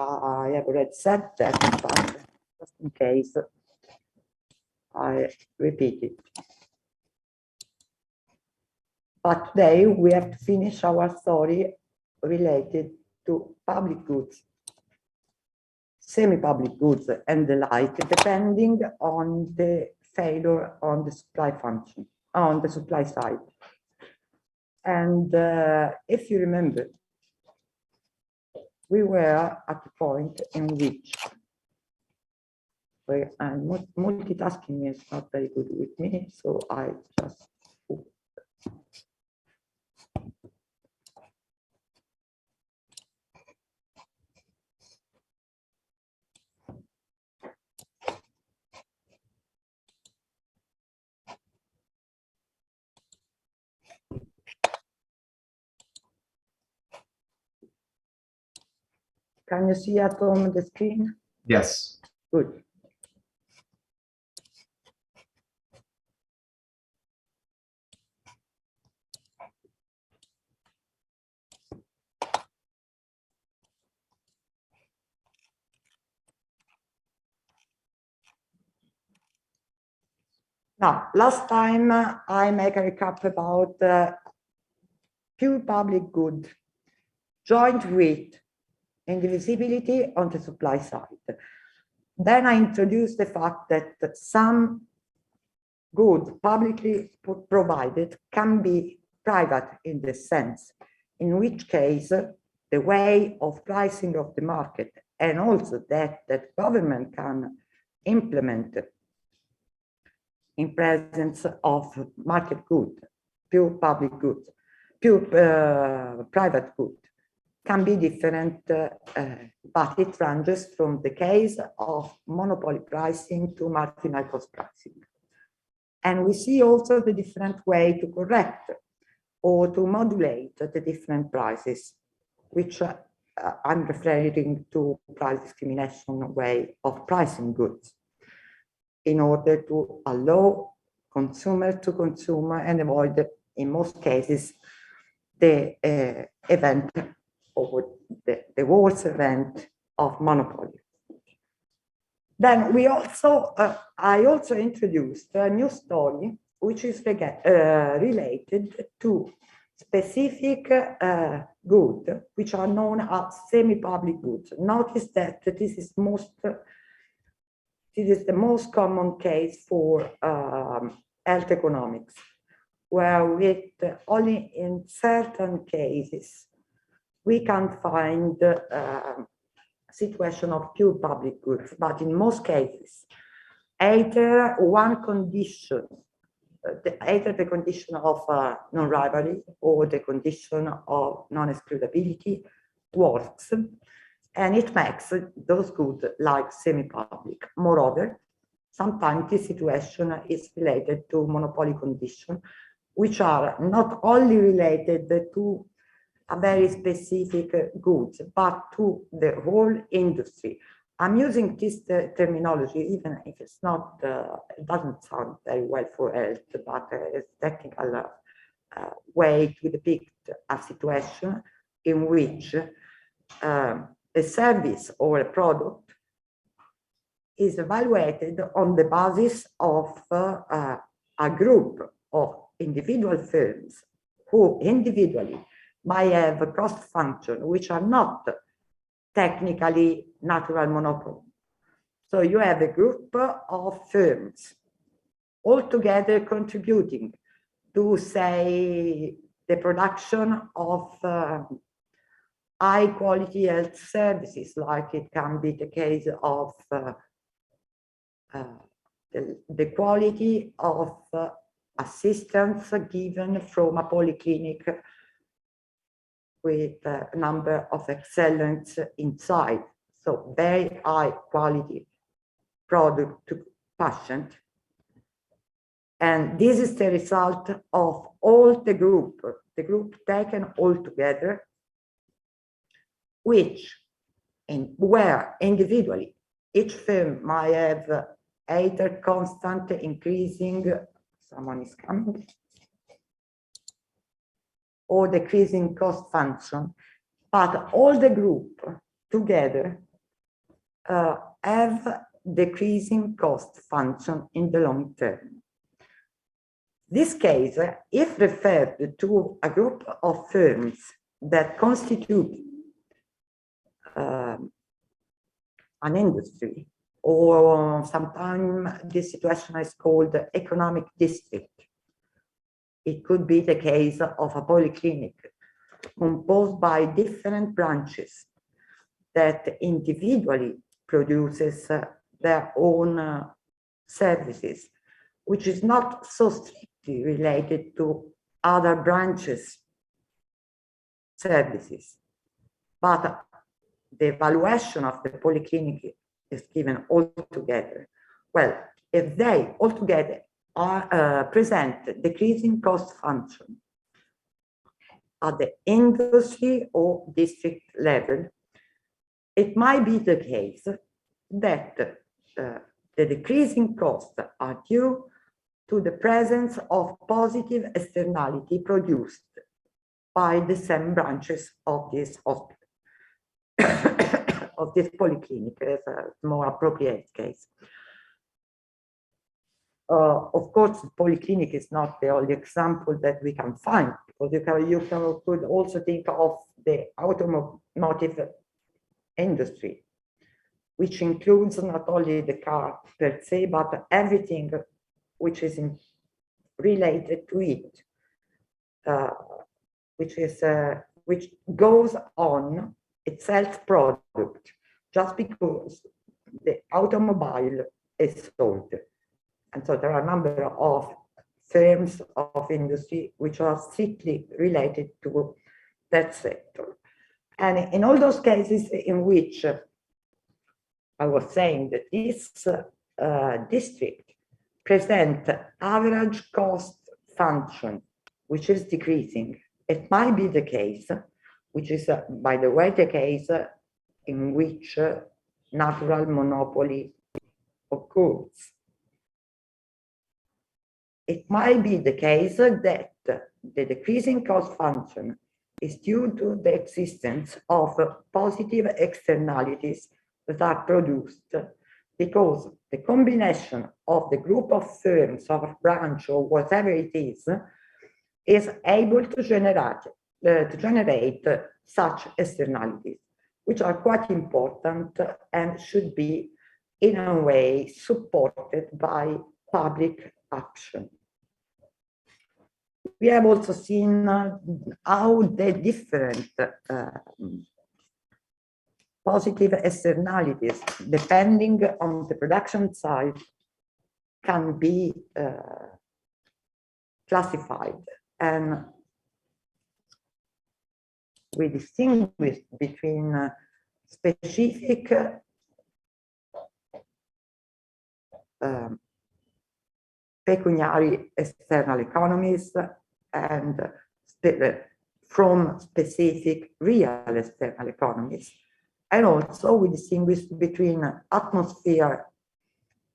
I have already said that, but just in case, I repeat it. But today we have to finish our story related to public goods, semi-public goods and the like, depending on the failure on the supply function, on the supply side. And if you remember, we were at the point in which multitasking is not very good with me, so I just Can you see at home the screen? Yes. Good. Now, last time I make a recap about pure public good, joint with indivisibility on the supply side. Then I introduced the fact that some goods publicly provided can be private in the sense, in which case the way of pricing of the market and also that government can implement in presence of market good, pure public goods, pure private good, can be different, but it ranges from the case of monopoly pricing to marginal cost pricing. And we see also the different way to correct or to modulate the different prices, which I'm referring to price discrimination way of pricing goods, in order to allow consumer to consume and avoid, in most cases, the event or the worst event of monopoly. Then we also, I also introduced a new story, which is related to specific goods, which are known as semi-public goods. Notice that this is the most common case for health economics, where with only in certain cases we can find a situation of pure public goods, but in most cases, either one condition, either the condition of non-rivalry or the condition of non-excludability works, and it makes those goods like semi-public. Moreover, sometimes this situation is related to monopoly conditions, which are not only related to a very specific goods, but to the whole industry. I'm using this terminology, even if it's not, it doesn't sound very well for health, but it's a technical way to depict a situation in which a service or a product is evaluated on the basis of a group of individual firms who individually might have a cost function which are not technically natural monopoly. So you have a group of firms all together contributing to, say, the production of high quality health services, like it can be the case of the quality of assistance given from a polyclinic with a number of excellence inside. So very high quality product to patient. And this is the result of all the group taken all together, which where individually each firm might have either constant increasing, someone is coming, or decreasing cost function, but all the group together have decreasing cost function in the long term. This case, if referred to a group of firms that constitute an industry, or sometimes this situation is called economic district. It could be the case of a polyclinic composed by different branches that individually produces their own services, which is not so strictly related to other branches' services. But the evaluation of the polyclinic is given altogether. Well, if they altogether are present decreasing cost function at the industry or district level, it might be the case that the decreasing costs are due to the presence of positive externality produced by the same branches of this hospital, of this polyclinic, as a more appropriate case. Of course, the polyclinic is not the only example that we can find, because you could also think of the automotive industry, which includes not only the car per se, but everything which is related to it, which goes on its self product just because the automobile is sold. And so there are a number of firms of industry which are strictly related to that sector. And in all those cases in which I was saying that this district present average cost function, which is decreasing, it might be the case, which is, by the way, the case in which natural monopoly occurs. It might be the case that the decreasing cost function is due to the existence of positive externalities that are produced because the combination of the group of firms or branch or whatever it is able to generate such externalities, which are quite important and should be in a way supported by public action. We have also seen how the different positive externalities, depending on the production side, can be classified. And we distinguish between specific pecuniary external economies and from specific real external economies. And also we distinguish between atmosphere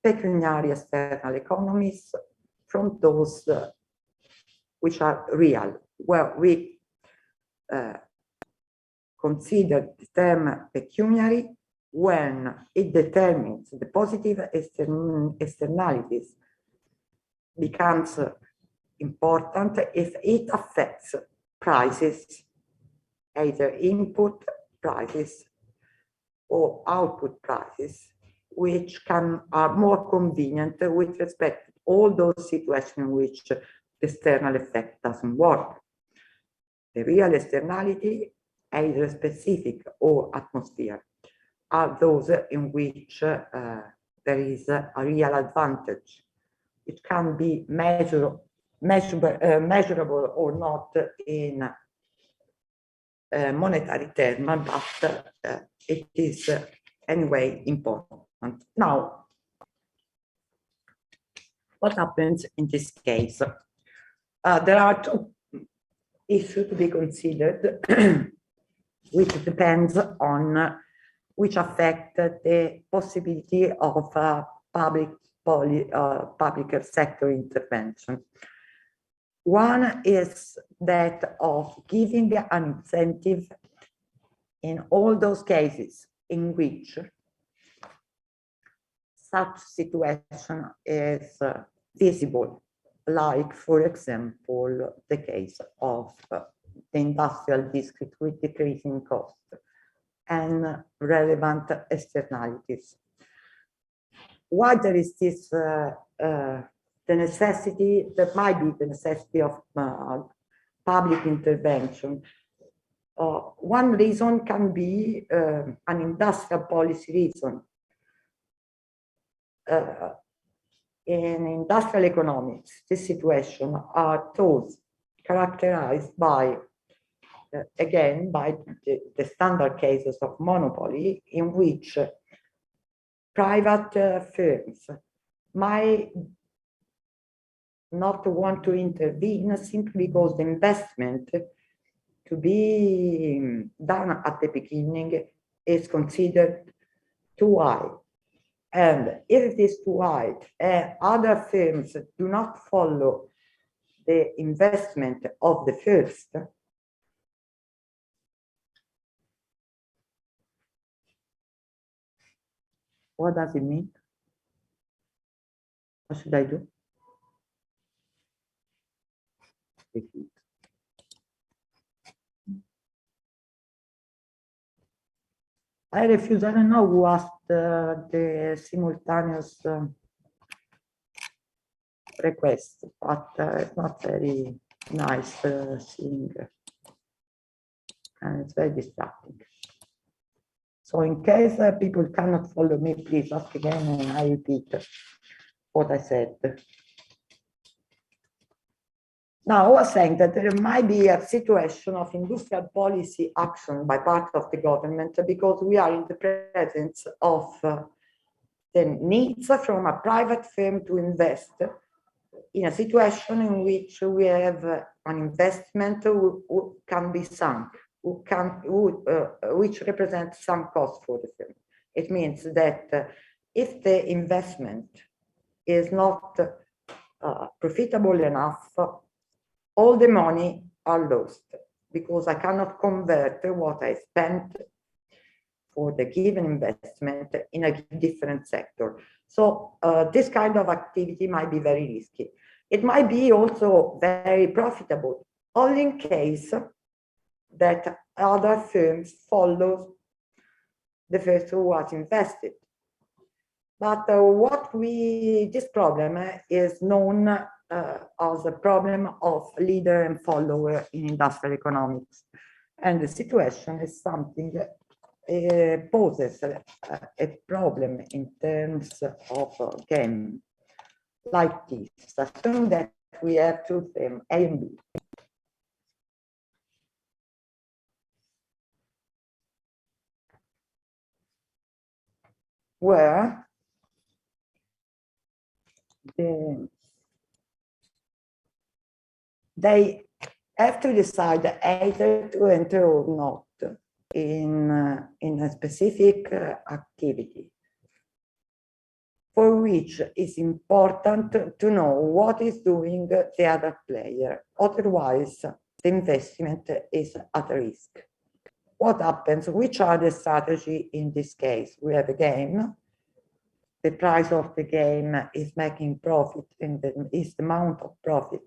pecuniary external economies from those which are real, where we consider the term pecuniary when it determines the positive externalities becomes important if it affects prices, either input prices or output prices, which are more convenient with respect to all those situations in which the external effect doesn't work. The real externality, either specific or atmosphere, are those in which there is a real advantage. It can be measurable or not in monetary terms, but it is anyway important. Now, what happens in this case? There are two issues to be considered, which depends on which affect the possibility of public sector intervention. One is that of giving an incentive in all those cases in which such situation is visible, like, for example, the case of the industrial district with decreasing cost and relevant externalities. Why there is this, the necessity, there might be the necessity of public intervention. One reason can be an industrial policy reason. In industrial economics, this situation are those characterized by, again, by the standard cases of monopoly in which private firms might not want to intervene simply because the investment to be done at the beginning is considered too high. And if it is too high, other firms do not follow the investment of the first, what does it mean? What should I do? Repeat. I refuse. I don't know who asked the simultaneous request, but it's not very nice seeing, and it's very distracting. So in case people cannot follow me, please ask again and I repeat what I said. Now, I was saying that there might be a situation of industrial policy action by part of the government because we are in the presence of the needs from a private firm to invest in a situation in which we have an investment who can be sunk, which represents some cost for the firm. It means that if the investment is not profitable enough, all the money are lost because I cannot convert what I spent for the given investment in a different sector. So this kind of activity might be very risky. It might be also very profitable, only in case that other firms follow the first who has invested. But this problem is known as a problem of leader and follower in industrial economics. And the situation is something that poses a problem in terms of game like this. Assume that we have two firms, A and B. Where they have to decide either to enter or not in a specific activity, for which it's important to know what is doing the other player. Otherwise, the investment is at risk. What happens? Which are the strategy in this case? We have a game. The price of the game is making profit, and is the amount of profit.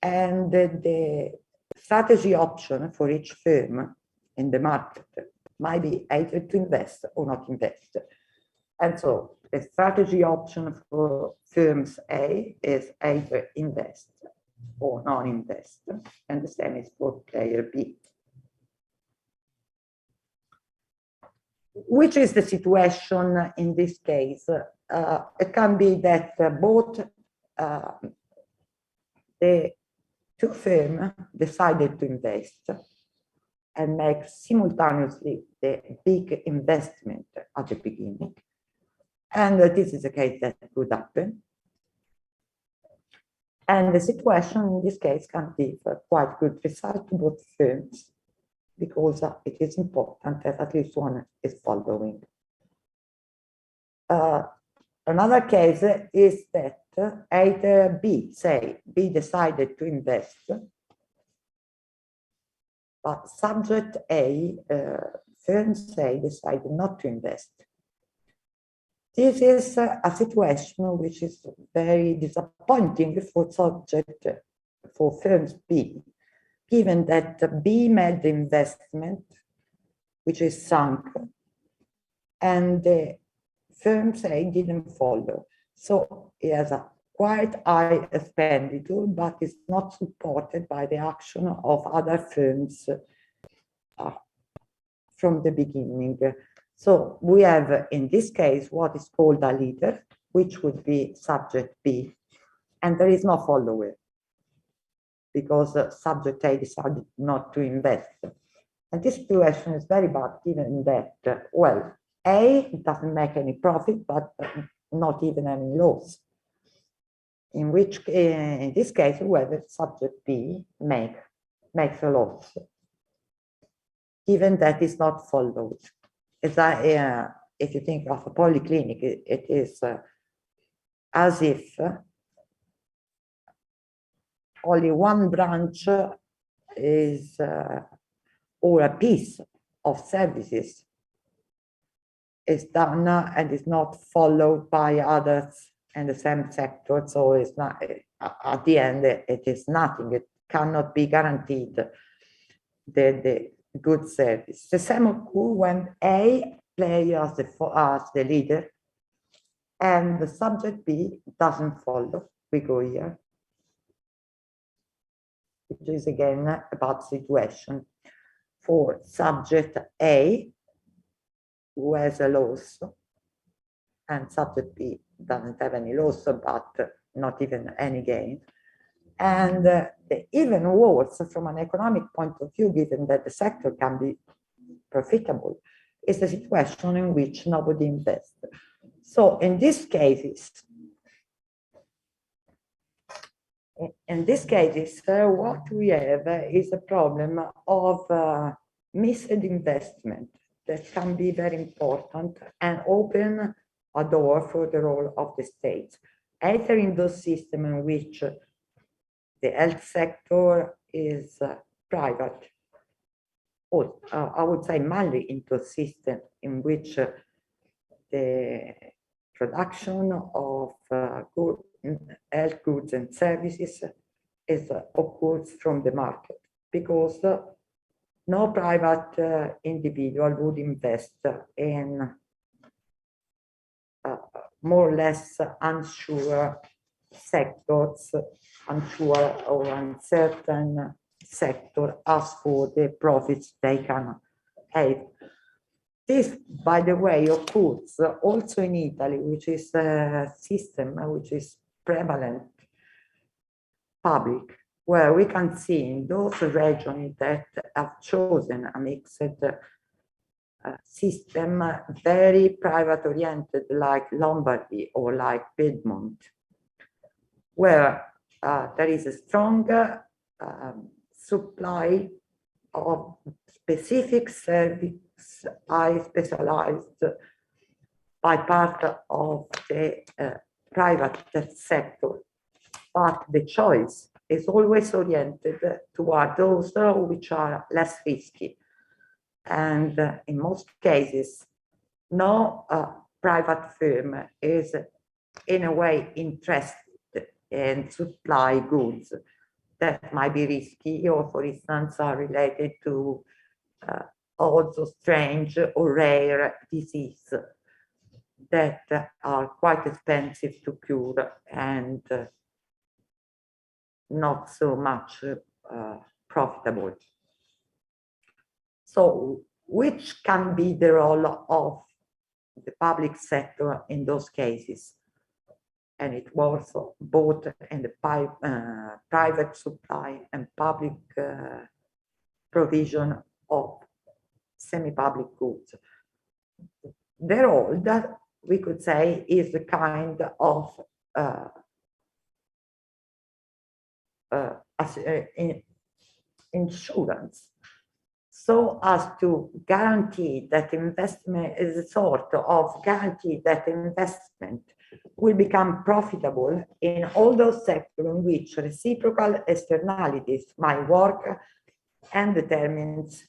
And the strategy option for each firm in the market might be either to invest or not invest. And so the strategy option for firms A is either invest or non-invest, and the same is for player B. Which is the situation in this case? It can be that both the two firms decided to invest and make simultaneously the big investment at the beginning. And this is a case that could happen. And the situation in this case can give quite good result to both firms, because it is important that at least one is following. Another case is that either B decided to invest, but subject A, firm A decided not to invest. This is a situation which is very disappointing for for firms B, given that B made the investment, which is sunk, and the firms A didn't follow. So it has a quite high expenditure, but it's not supported by the action of other firms from the beginning. So we have, in this case, what is called a leader, which would be subject B, and there is no follower because subject A decided not to invest. And this situation is very bad, given that, well, A doesn't make any profit, but not even any loss. In this case, whoever subject B makes a loss, given that is not followed. If you think of a polyclinic, it is as if only one branch is, or a piece of services is done and is not followed by others in the same sector. So it's not, at the end, it is nothing. It cannot be guaranteed the good service. The same occurs when A plays as the leader and the subject B doesn't follow. We go here, which is again a bad situation for subject A, who has a loss, and subject B doesn't have any loss, but not even any gain. And even worse, from an economic point of view, given that the sector can be profitable, is the situation in which nobody invests. So in these cases, what we have is a problem of missed investment that can be very important and open a door for the role of the state, either in those systems in which the health sector is private, or I would say mainly into a system in which the production of health goods and services occurs from the market, because no private individual would invest in more or less unsure sectors, unsure or uncertain sector, as for the profits they can have. This, by the way, occurs also in Italy, which is a system which is prevalent public, where we can see in those regions that have chosen a mixed system, very private oriented, like Lombardy or like Piedmont, where there is a stronger supply of specific service, I specialized by part of the private sector, but the choice is always oriented toward those which are less risky. And in most cases, no private firm is in a way interested in supply goods that might be risky, or for instance are related to also strange or rare disease that are quite expensive to cure and not so much profitable. So which can be the role of the public sector in those cases? And it was both in the private supply and public provision of semi-public goods. The role that we could say is a kind of insurance, so as to guarantee that investment is a sort of guarantee that investment will become profitable in all those sectors in which reciprocal externalities might work, and determines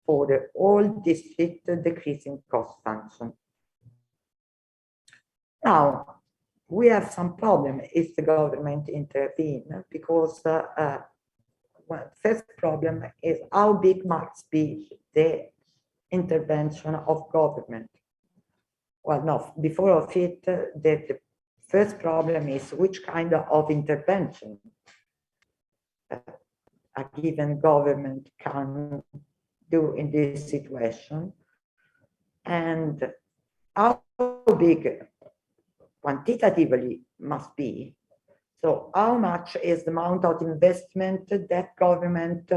for the whole district decreasing cost function. Now, we have some problem if the government intervene because well, first problem is how big must be the intervention of government. Well, no, before of it, the first problem is which kind of intervention a given government can do in this situation, and how big quantitatively must be. So how much is the amount of investment that government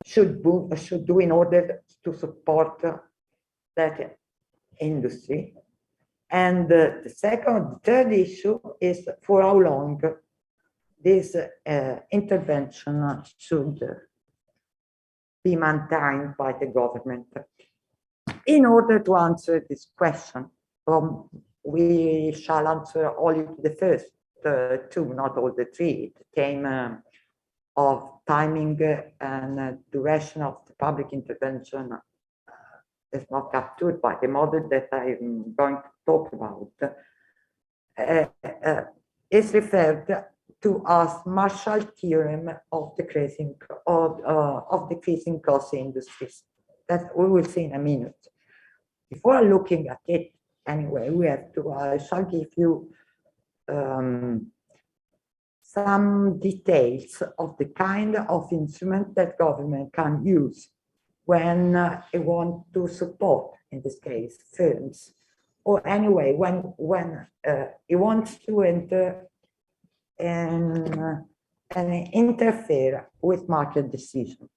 should do in order to support that industry? And the third issue is for how long this intervention should be maintained by the government. In order to answer this question, we shall answer only the first two, not all the three. The theme of timing and duration of the public intervention is not captured by the model that I'm going to talk about. Is referred to as Marshall theorem of decreasing cost industries that we will see in a minute. Before looking at it, anyway, we have to. I shall give you some details of the kind of instrument that government can use when it wants to support, in this case, firms, or anyway, when it wants to enter and interfere with market decision.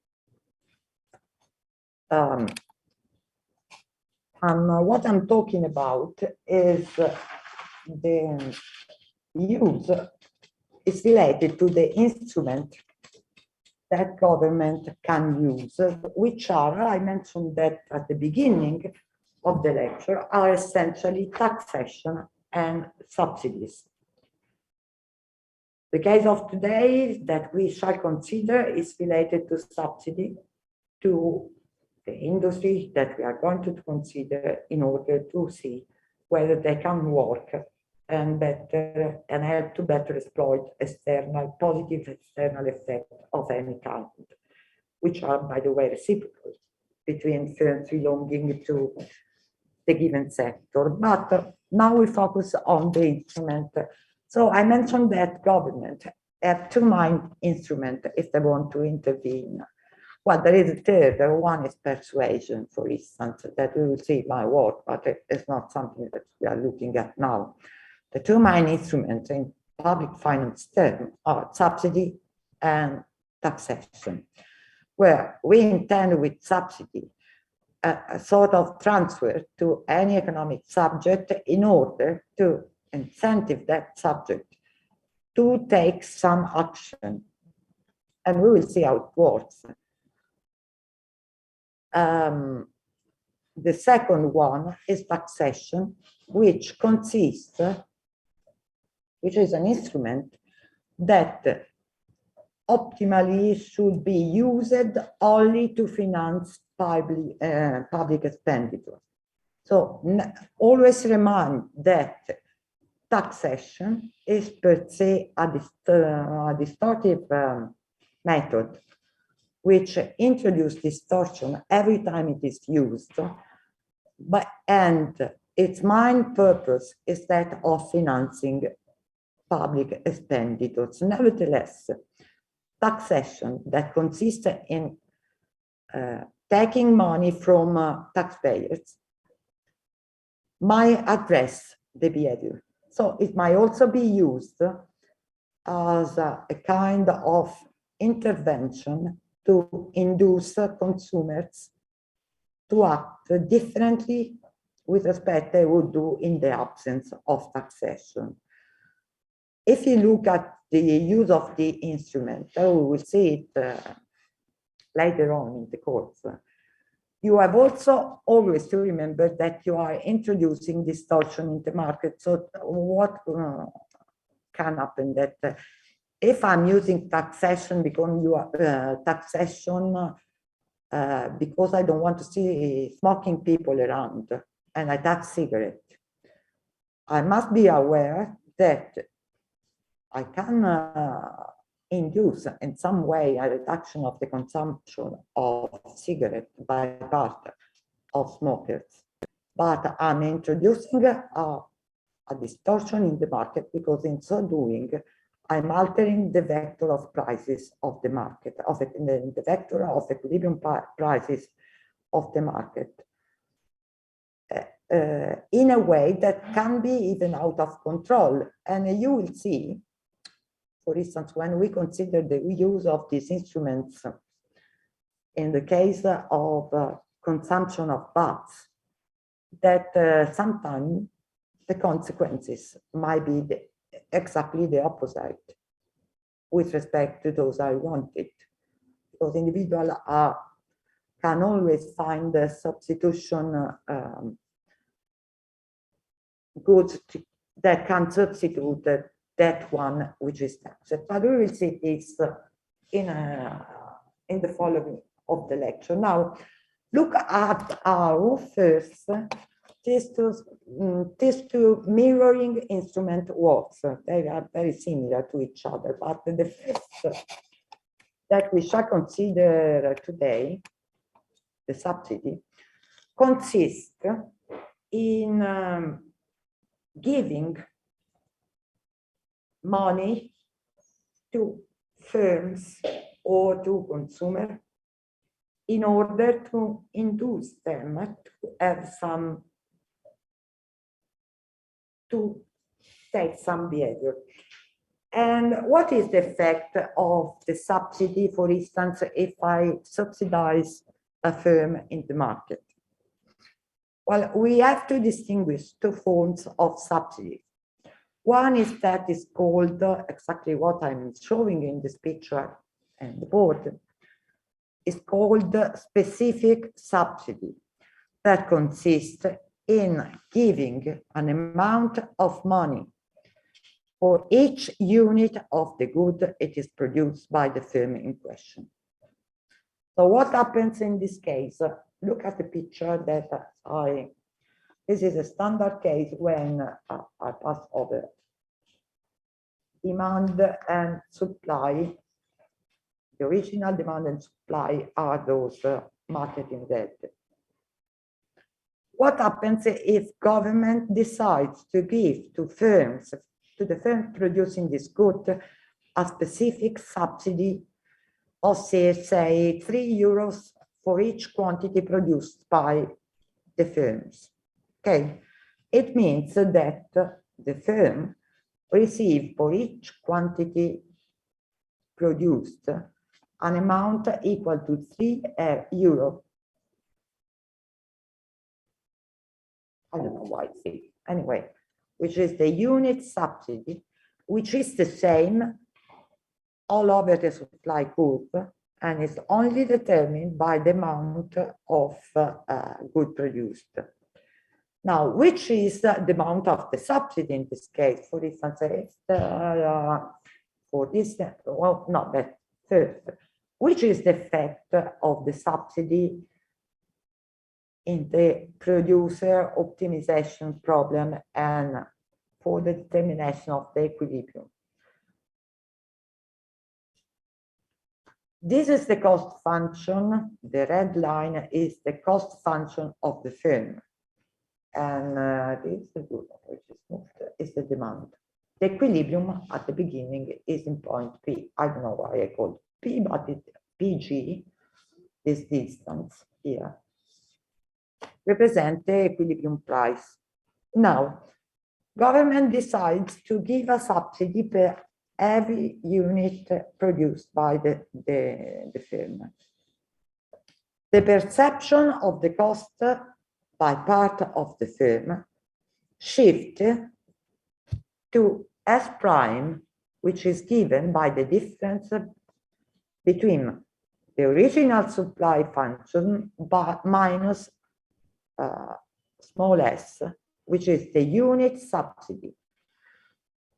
What I'm talking about is the use is related to the instrument that government can use, which are, I mentioned that at the beginning of the lecture, are essentially taxation and subsidies. The case of today that we shall consider is related to subsidy to the industry that we are going to consider in order to see whether they can work and help to better exploit positive external effects of any kind, which are, by the way, reciprocal between firms belonging to the given sector. But now we focus on the instrument. So I mentioned that government have two main instruments if they want to intervene. Well, there is a third. One is persuasion, for instance, that we will see my work, but it's not something that we are looking at now. The two main instruments in public finance terms are subsidy and taxation, where we intend with subsidy a sort of transfer to any economic subject in order to incentive that subject to take some action. And we will see how it works. The second one is taxation, which is an instrument that optimally should be used only to finance public expenditure. So always remind that taxation is per se a distortive method, which introduces distortion every time it is used, and its main purpose is that of financing public expenditures. Nevertheless, taxation that consists in taking money from taxpayers might address the behavior. So it might also be used as a kind of intervention to induce consumers to act differently with respect they would do in the absence of taxation. If you look at the use of the instrument, we will see it later on in the course. You have also always to remember that you are introducing distortion in the market. So what can happen that if I'm using taxation because because I don't want to see smoking people around and I tax cigarettes, I must be aware that I can induce in some way a reduction of the consumption of cigarettes by part of smokers, but I'm introducing a distortion in the market, because in so doing, I'm altering the vector of prices of the market, the vector of equilibrium prices of the market, in a way that can be even out of control. And you will see, for instance, when we consider the use of these instruments in the case of consumption of bats, that sometimes the consequences might be exactly the opposite with respect to those I wanted, because individuals can always find the substitution goods that can substitute that one which is taxed. But we will see this in the following of the lecture. Now, look at how first these two mirroring instrument works. They are very similar to each other, but the first that we shall consider today, the subsidy, consists in giving money to firms or to consumers in order to induce them to have some, to take some behavior. And what is the effect of the subsidy, for instance, if I subsidize a firm in the market? Well, we have to distinguish two forms of subsidy. One is that is called exactly what I'm showing in this picture and the board. Is called specific subsidy, that consists in giving an amount of money for each unit of the good it is produced by the firm in question. So what happens in this case? Look at the picture that this is a standard case when I pass over demand and supply. The original demand and supply are those marketing data. What happens if government decides to give to firms, to the firms producing this good, a specific subsidy of say 3 euros for each quantity produced by the firms? Okay, it means that the firm receives for each quantity produced an amount equal to 3 euro. I don't know why it's anyway, which is the unit subsidy, which is the same all over the supply curve, and is only determined by the amount of good produced. Now, which is the amount of the subsidy in this case? For instance, for this, well, not that first. Which is the effect of the subsidy in the producer optimization problem and for the determination of the equilibrium? This is the cost function. The red line is the cost function of the firm. And this is the good, which is moved, is the demand. The equilibrium at the beginning is in point P. I don't know why I called P, but it, PG, this distance here, represent the equilibrium price. Now, government decides to give a subsidy per every unit produced by the firm. The perception of the cost by part of the firm shift to S prime, which is given by the difference between the original supply function but minus small s, which is the unit subsidy.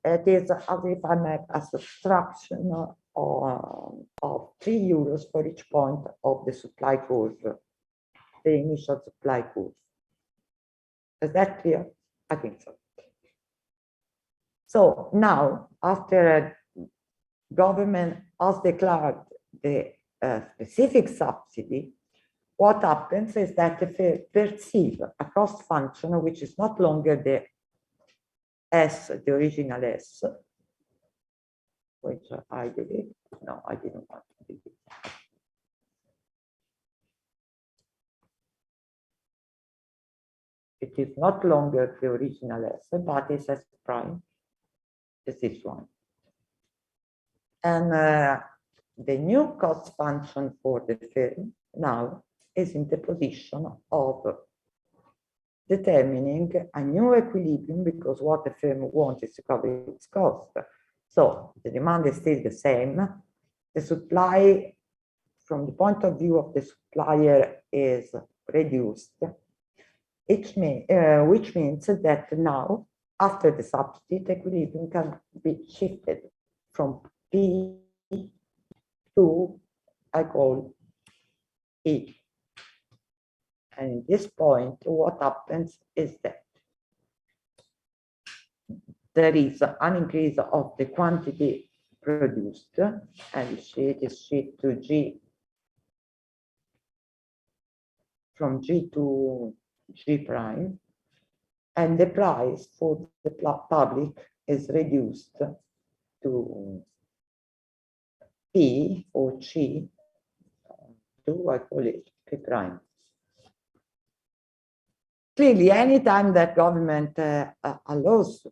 It is as if I make a subtraction of 3 euros for each point of the supply curve, the initial supply curve. Is that clear? I think so. So now, after a government has declared the specific subsidy, what happens is that they perceive a cost function which is not longer the S, the original S, which I delete. No, I didn't want to delete. It is not longer the original S, but it's S prime. It's this one. And the new cost function for the firm now is in the position of determining a new equilibrium, because what the firm wants is to cover its cost. So the demand is still the same. The supply, from the point of view of the supplier, is reduced, which means that now, after the subsidy, the equilibrium can be shifted from P to, I call, E. And at this point, what happens is that there is an increase of the quantity produced, and it is shift to G, from G to G prime, and the price for the public is reduced to P or G, to, I call it P prime. Clearly, anytime that government allows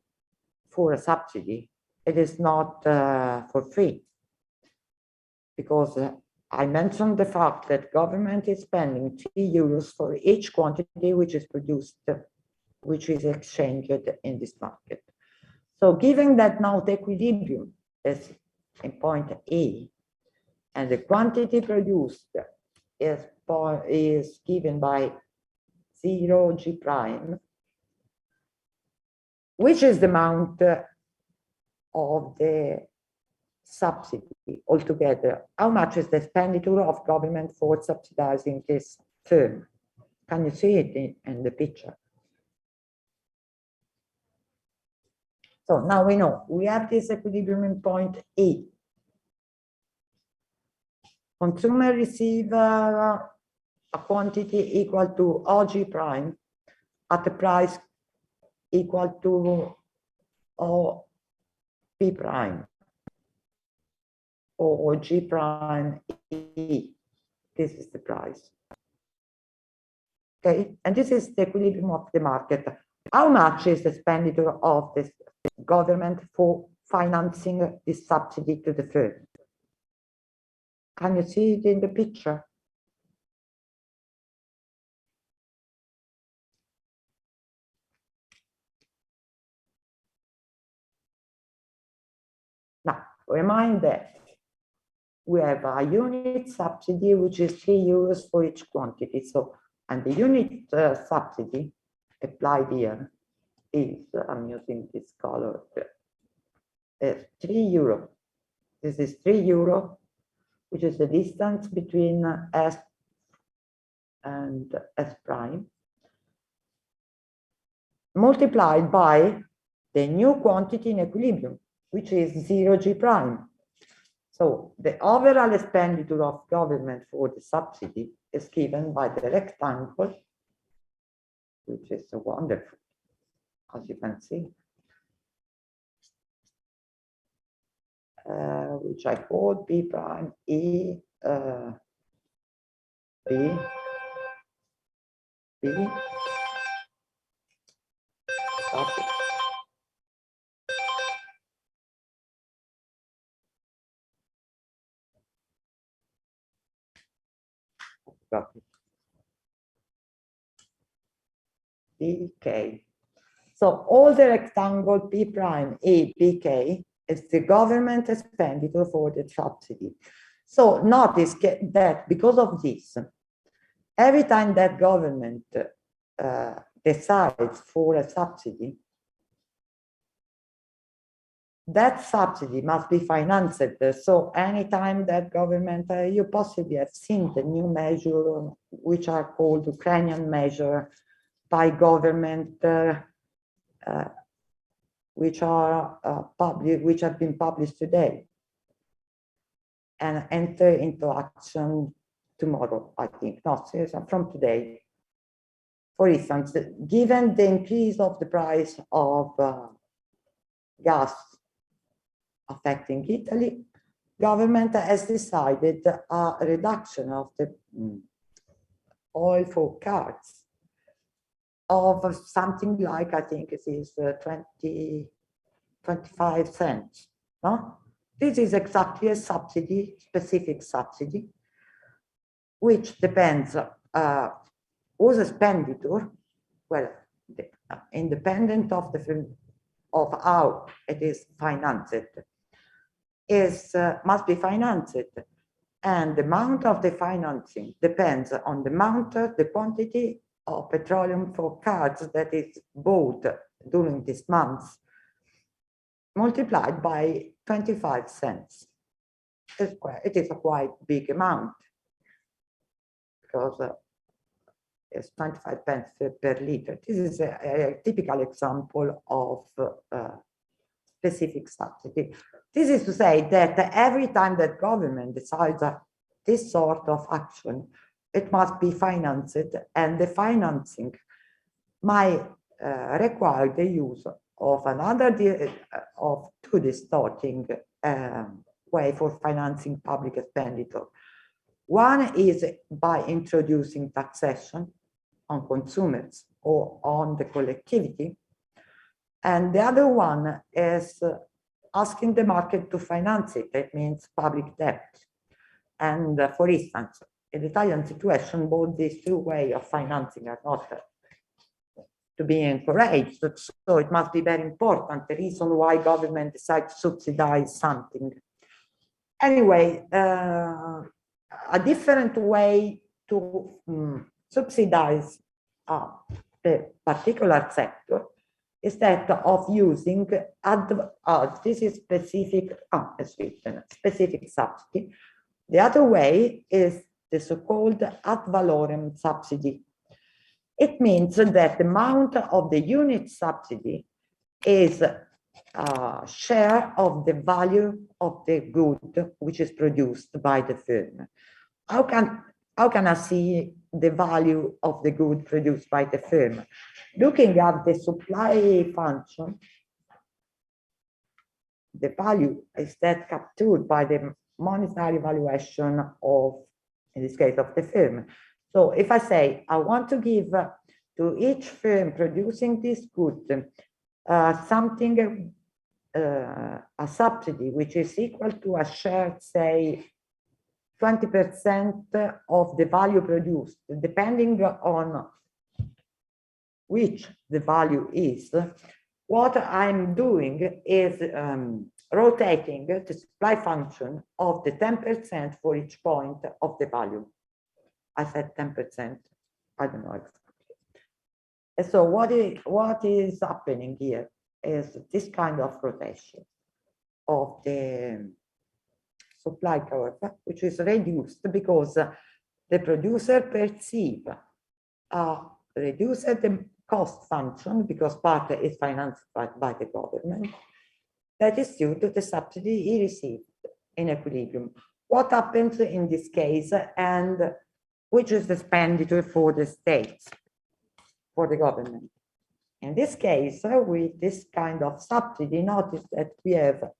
for a subsidy, it is not for free, because I mentioned the fact that government is spending €3 for each quantity which is produced, which is exchanged in this market. So given that now the equilibrium is in point A, and the quantity produced is given by 0 G prime, which is the amount of the subsidy altogether. How much is the expenditure of government for subsidizing this firm? Can you see it in the picture? So now we know we have this equilibrium in point E. Consumer receive a quantity equal to OG prime at a price equal to OP prime or G prime E. This is the price. Okay, and this is the equilibrium of the market. How much is the expenditure of this government for financing this subsidy to the firm? Can you see it in the picture? Now, remind that we have a unit subsidy, which is €3 for each quantity. So, and the unit subsidy applied here is, I'm using this color, €3. This is €3, which is the distance between S and S prime, multiplied by the new quantity in equilibrium, which is 0 G prime. So the overall expenditure of government for the subsidy is given by the rectangle, which is wonderful, as you can see, which I call P prime E B subsidy. BK. So all the rectangle P prime A BK is the government expenditure for the subsidy. So notice that because of this, every time that government decides for a subsidy, that subsidy must be financed. So anytime that government, you possibly have seen the new measure, which are called Ukrainian measure by government, which are which have been published today and enter into action tomorrow, I think, no, seriously, from today. For instance, given the increase of the price of gas affecting Italy, government has decided a reduction of the oil for cars of something like, I think it is 25 cents. No? This is exactly a subsidy, specific subsidy, which depends whose expenditure, well, independent of how it is financed, must be financed, and the amount of the financing depends on the amount, the quantity of petroleum for cars that is bought during this month, multiplied by 25 cents. It is a quite big amount, because it's 25 pence per liter. This is a typical example of specific subsidy. This is to say that every time that government decides this sort of action, it must be financed, and the financing might require the use of another of two distorting way for financing public expenditure. One is by introducing taxation on consumers or on the collectivity, and the other one is asking the market to finance it. It means public debt. And for instance, in the Italian situation, both these two ways of financing are not to be encouraged. So it must be very important, the reason why government decides to subsidize something. Anyway, a different way to subsidize the particular sector is that of using this is specific specific subsidy. The other way is the so-called ad valorem subsidy. It means that the amount of the unit subsidy is share of the value of the good which is produced by the firm. How can I see the value of the good produced by the firm? Looking at the supply function, the value is that captured by the monetary valuation of, in this case, of the firm. So if I say I want to give to each firm producing this good something, a subsidy which is equal to a share, say 20% of the value produced, depending on which the value is, what I'm doing is rotating the supply function of the 10% for each point of the value. I said 10%, I don't know exactly. And so what is happening here is this kind of rotation of the supply curve, which is reduced because the producer perceives reduce the cost function because part is financed by the government. That is due to the subsidy he received in equilibrium. What happens in this case, and which is the expenditure for the states, for the government? In this case, with this kind of subsidy, notice that there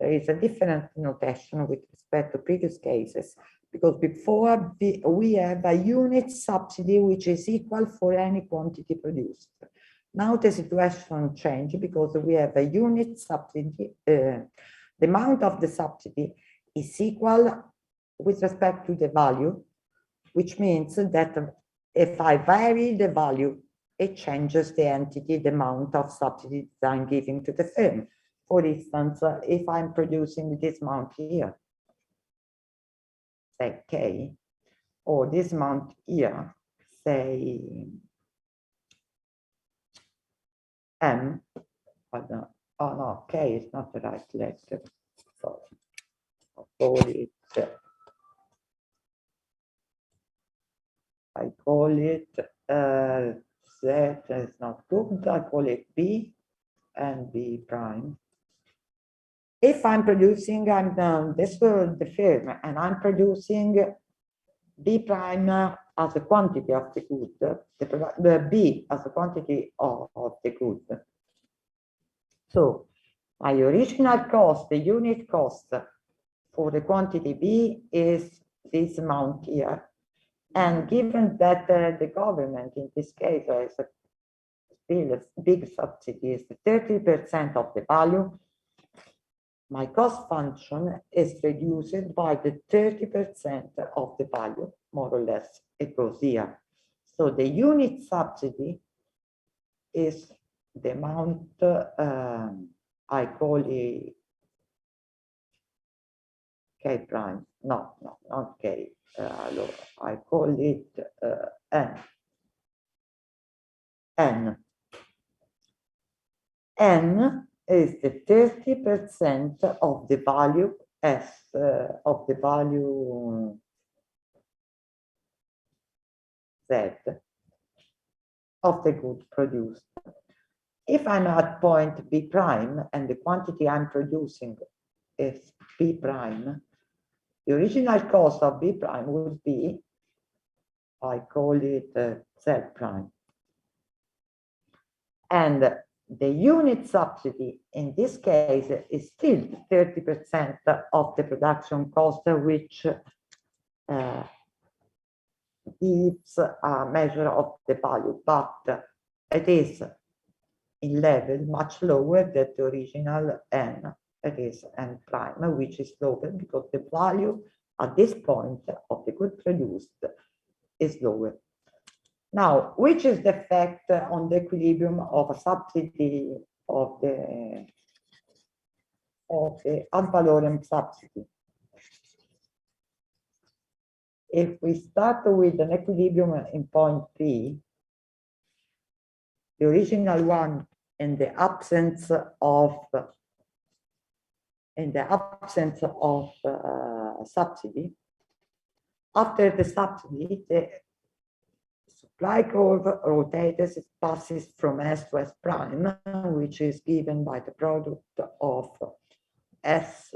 is a different notation with respect to previous cases, because before we have a unit subsidy which is equal for any quantity produced. Now the situation changed because we have a unit subsidy. The amount of the subsidy is equal with respect to the value, which means that if I vary the value, it changes the entity, the amount of subsidy that I'm giving to the firm. For instance, if I'm producing this amount here, say K, or this amount here, say M, oh no, K is not the right letter, so I'll call it, Z is not good, I call it B, and B prime. If I'm producing, this was the firm, and I'm producing B prime as a quantity of the good, the B as a quantity of the good. So my original cost, the unit cost for the quantity B is this amount here. And given that the government in this case has still a big subsidy, is 30% of the value, my cost function is reduced by the 30% of the value, more or less. It goes here. So the unit subsidy is the amount, I call it K prime. No, not K. I call it N. N is the 30% of the value S of the value Z of the good produced. If I'm at point B prime and the quantity I'm producing is B prime, the original cost of B prime would be, I call it Z prime. And the unit subsidy in this case is still 30% of the production cost, which gives a measure of the value, but it is in level much lower than the original N. It is N prime, which is lower because the value at this point of the good produced is lower. Now, which is the effect on the equilibrium of a subsidy of the ad valorem subsidy? If we start with an equilibrium in point P, the original one in the absence of subsidy, after the subsidy, the supply curve rotates, it passes from S to S prime, which is given by the product of S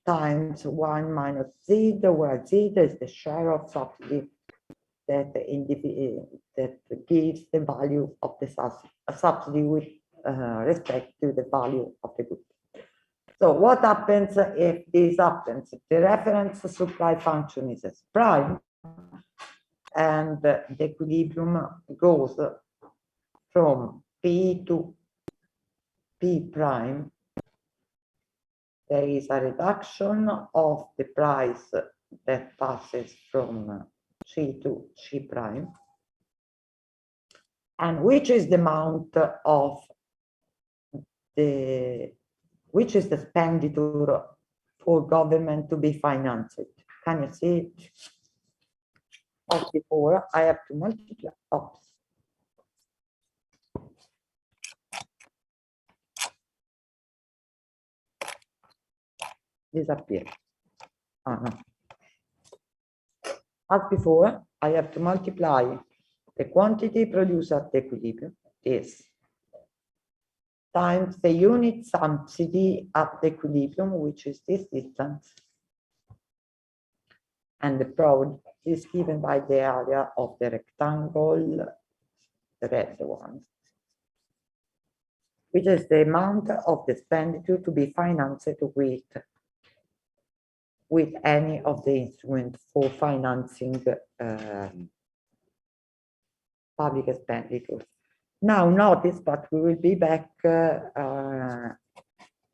times 1 minus Z, where Z is the share of subsidy that gives the value of the subsidy with respect to the value of the good. So what happens if this happens? The reference supply function is S prime, and the equilibrium goes from P to P prime. There is a reduction of the price that passes from G to G prime, and which is the amount of which is the expenditure for government to be financed. Can you see it? As before, I have to multiply. Oops. Disappear. No. As before, I have to multiply the quantity produced at the equilibrium, this, times the unit subsidy at the equilibrium, which is this distance, and the product is given by the area of the rectangle, the red one, which is the amount of the expenditure to be financed with any of the instruments for financing public expenditures. Now notice, but we will be back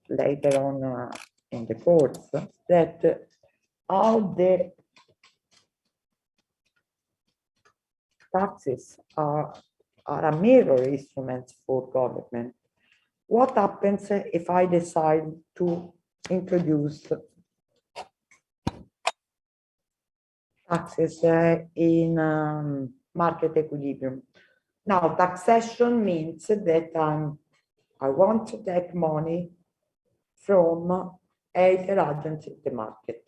later on in the course, that all the taxes are a mirror instruments for government. What happens if I decide to introduce taxes in market equilibrium? Now, taxation means that I want to take money from either agents in the market.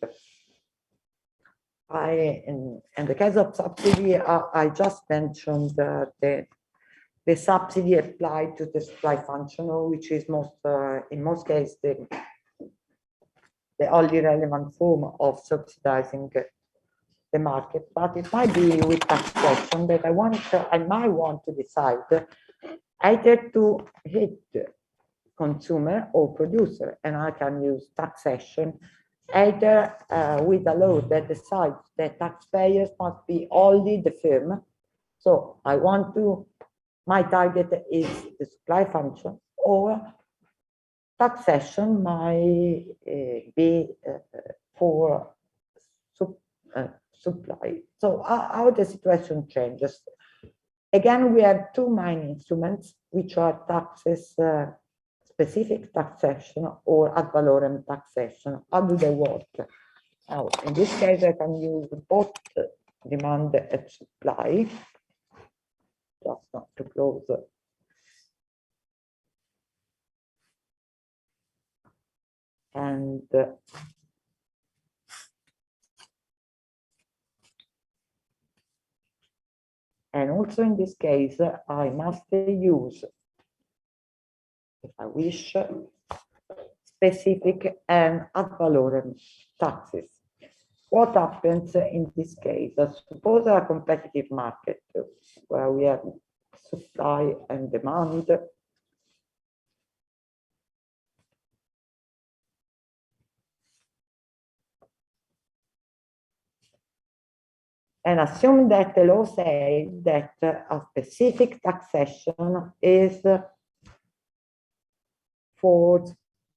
In the case of subsidy, I just mentioned the the subsidy applied to the supply function, which is in most cases the only relevant form of subsidizing the market. But it might be with taxation that I might want to decide either to hit consumer or producer, and I can use taxation either with a law that decides that taxpayers must be only the firm. So my target is the supply function, or taxation might be for supply. So how the situation changes. Again, we have two main instruments, which are taxes, specific taxation or ad valorem taxation. How do they work? Now, in this case, I can use both demand and supply. Just not to close. And also in this case, I must use, if I wish, specific and ad valorem taxes. What happens in this case? Suppose a competitive market where we have supply and demand. And assume that the law says that a specific taxation is for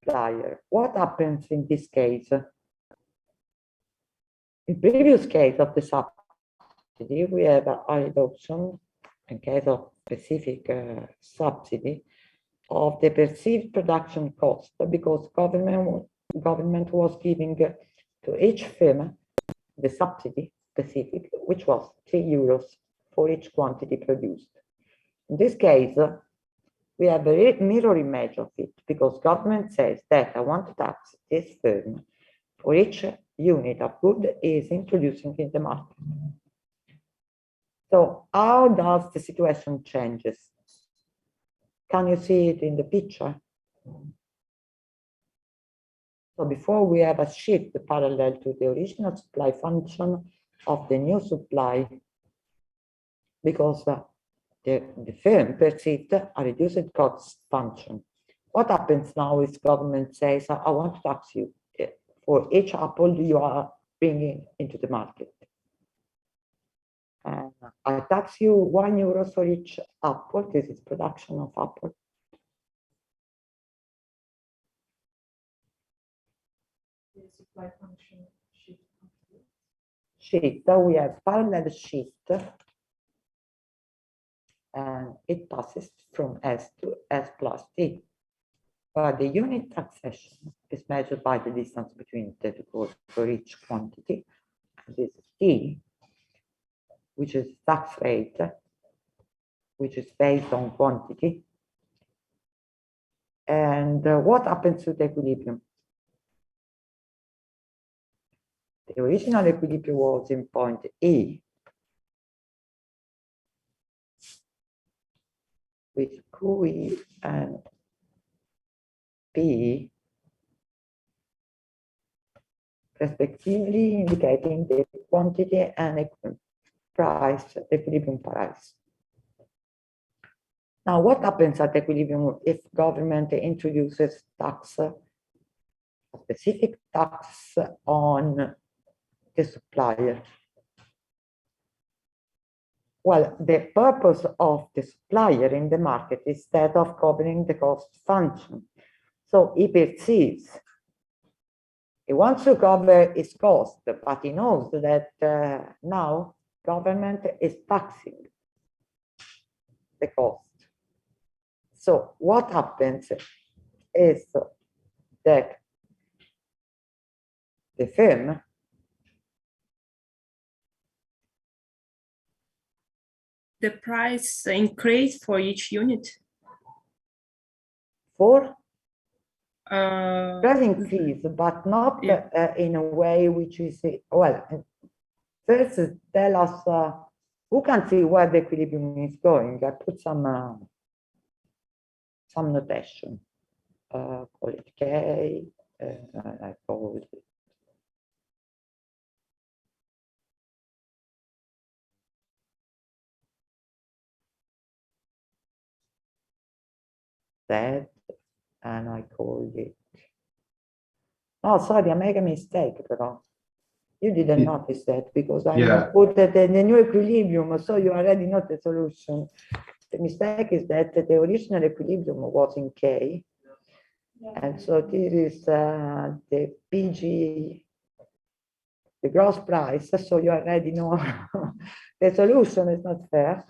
supplier. What happens in this case? In previous case of the subsidy, we have an adoption in case of specific subsidy of the perceived production cost, because government was giving to each firm the subsidy specific, which was €3 for each quantity produced. In this case, we have a mirror image of it, because government says that I want to tax this firm for each unit of good is introducing in the market. So how does the situation changes? Can you see it in the picture? So before we have a shift parallel to the original supply function of the new supply, because the firm perceived a reduced cost function. What happens now is government says, I want to tax you for each apple you are bringing into the market. And I tax you €1 for each apple. This is production of apple. The supply function shift. Shift. We have parallel shift, and it passes from S to S plus T. But the unit taxation is measured by the distance between the two goals for each quantity. And this is T, which is tax rate, which is based on quantity. And what happens to the equilibrium? The original equilibrium was in point E, with QE and P respectively indicating the quantity and price, equilibrium price. Now, what happens at equilibrium if government introduces tax, a specific tax on the supplier? Well, the purpose of the supplier in the market is that of covering the cost function. So he perceives, he wants to cover his cost, but he knows that now government is taxing the cost. So what happens is that the firm The price increase for each unit. for Uh, price increase, but not Yeah. in a way which is, well, first tell us who can see where the equilibrium is going? I put some notation. Call it K. I call it Z, and I call it. Oh, sorry, I made a mistake, però. You didn't notice that because I put the new equilibrium, so you already know the solution. The mistake is that the original equilibrium was in K, and so this is the PG, the gross price, so you already know the solution is not fair.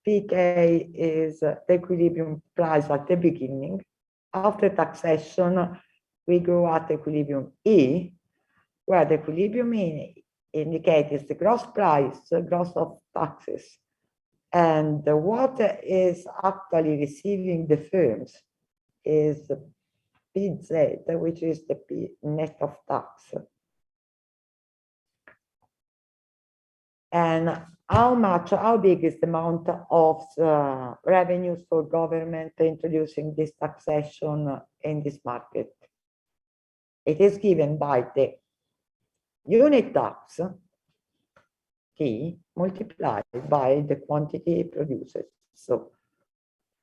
PK is the equilibrium price at the beginning. After taxation, we go at equilibrium E, where the equilibrium indicates the gross price, gross of taxes, and what is actually receiving the firms is PZ, which is the P net of tax. And how big is the amount of revenues for government introducing this taxation in this market? It is given by the unit tax, T, multiplied by the quantity produced. So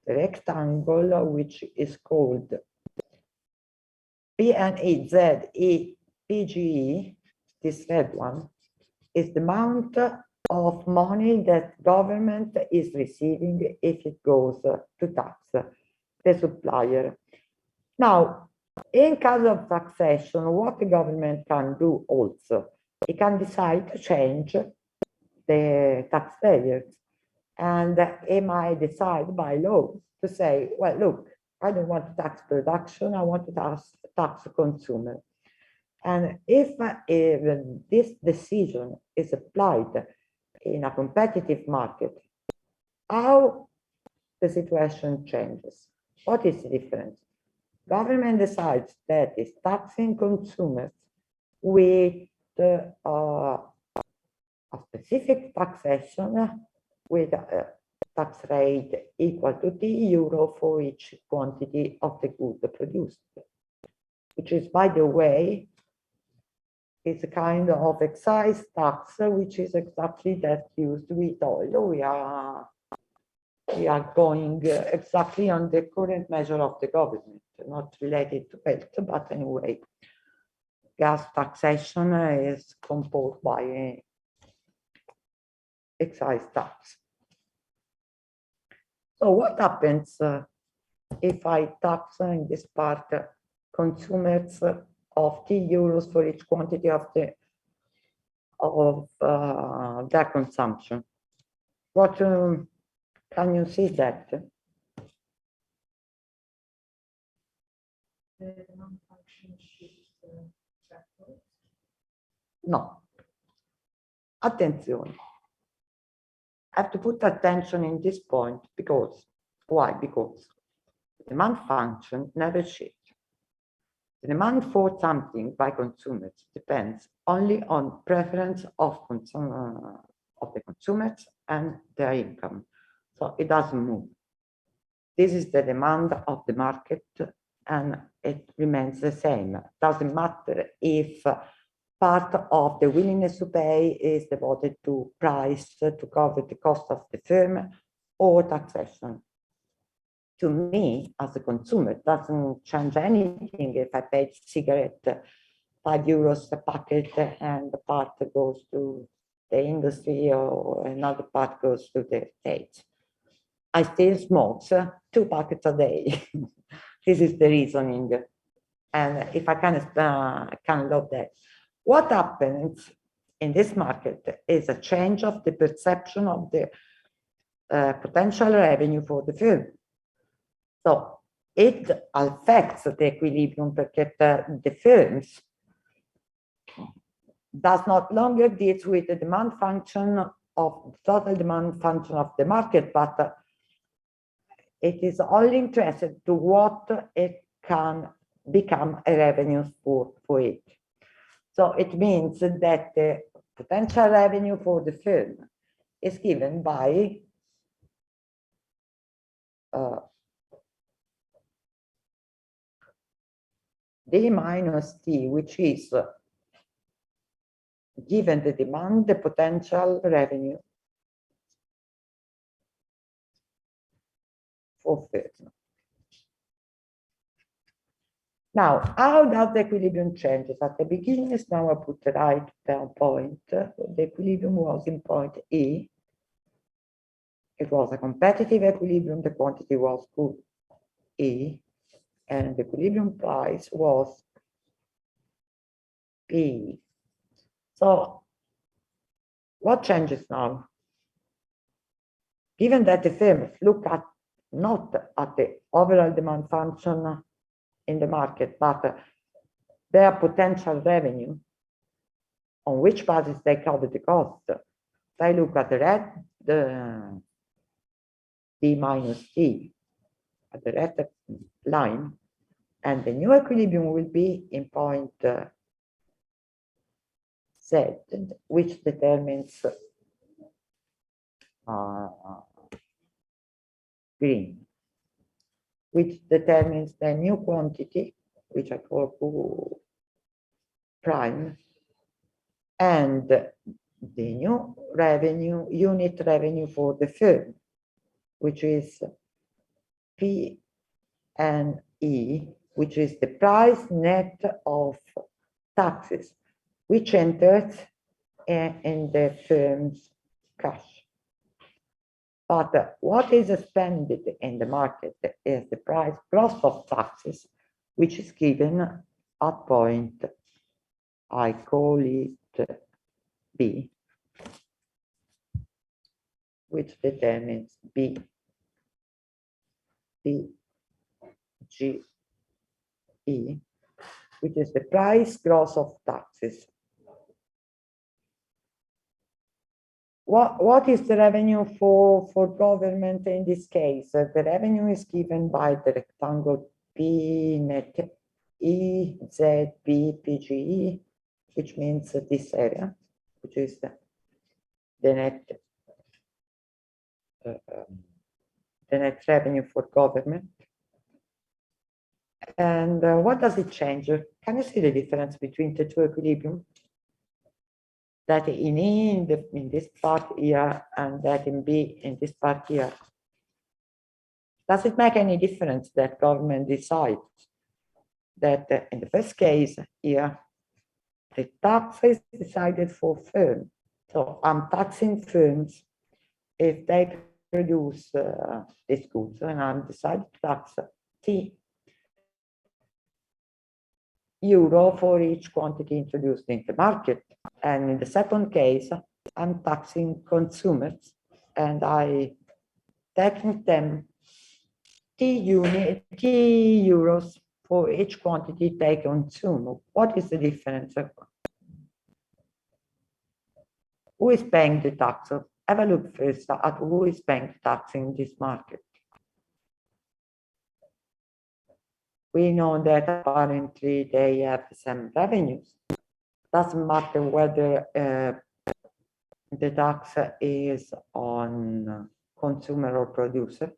the rectangle, which is called PNEZE PGE, this red one, is the amount of money that government is receiving if it goes to tax the supplier. Now, in case of taxation, what the government can do also, it can decide to change the taxpayers, and it might decide by law to say, well, look, I don't want to tax production, I want to tax consumer. And if this decision is applied in a competitive market, how the situation changes? What is the difference? Government decides that it's taxing consumers with a specific taxation with a tax rate equal to €T for each quantity of the good produced, which is, by the way, is a kind of excise tax, which is exactly that used with oil. We are going exactly on the current measure of the government, not related to health, but anyway, gas taxation is composed by excise tax. So what happens if I tax in this part consumers of €T for each quantity of their consumption? What can you see that? No. Attention. I have to put attention in this point because, why? Because the demand function never shifts. The demand for something by consumers depends only on preference of the consumers and their income. So it doesn't move. This is the demand of the market and it remains the same. It doesn't matter if part of the willingness to pay is devoted to price to cover the cost of the firm or taxation. To me, as a consumer, it doesn't change anything if I pay cigarette €5 a packet and the part goes to the industry or another part goes to the state. I still smoke 2 packets a day. This is the reasoning. And if I can love that. What happens in this market is a change of the perception of the potential revenue for the firm. So it affects the equilibrium because the firms does not longer deal with the demand function of total demand function of the market, but it is only interested to what it can become a revenue for it. So it means that the potential revenue for the firm is given by D minus T, which is given the demand, the potential revenue for firm. Now, how does the equilibrium change? At the beginning, is now I put the right down point. The equilibrium was in point E. It was a competitive equilibrium. The quantity was good E, and the equilibrium price was P. So, what changes now? Given that the firms look at not at the overall demand function in the market, but their potential revenue, on which basis they cover the cost, they look at the D minus T, at the red line, and the new equilibrium will be in point Z, which determines green, which determines the new quantity, which I call Q prime, and the new revenue, unit revenue for the firm, which is P and E, which is the price net of taxes, which enters in the firm's cash. But what is expended in the market is the price gross of taxes, which is given at point, I call it B, which determines B, G, E, which is the price gross of taxes. What is the revenue for government in this case? The revenue is given by the rectangle P net E, Z, B, PGE, which means this area, which is the net revenue for government. And what does it change? Can you see the difference between the two equilibrium? That in E in this part here and that in B in this part here. Does it make any difference that government decides that in the first case here, the tax is decided for firms? So I'm taxing firms if they produce these goods, and I'm decided to tax T euro for each quantity introduced in the market. And in the second case, I'm taxing consumers, and I tax them T euros for each quantity they consume. What is the difference? Who is paying the tax? Have a look first at who is paying the tax in this market. We know that apparently they have some revenues. Doesn't matter whether the tax is on consumer or producer.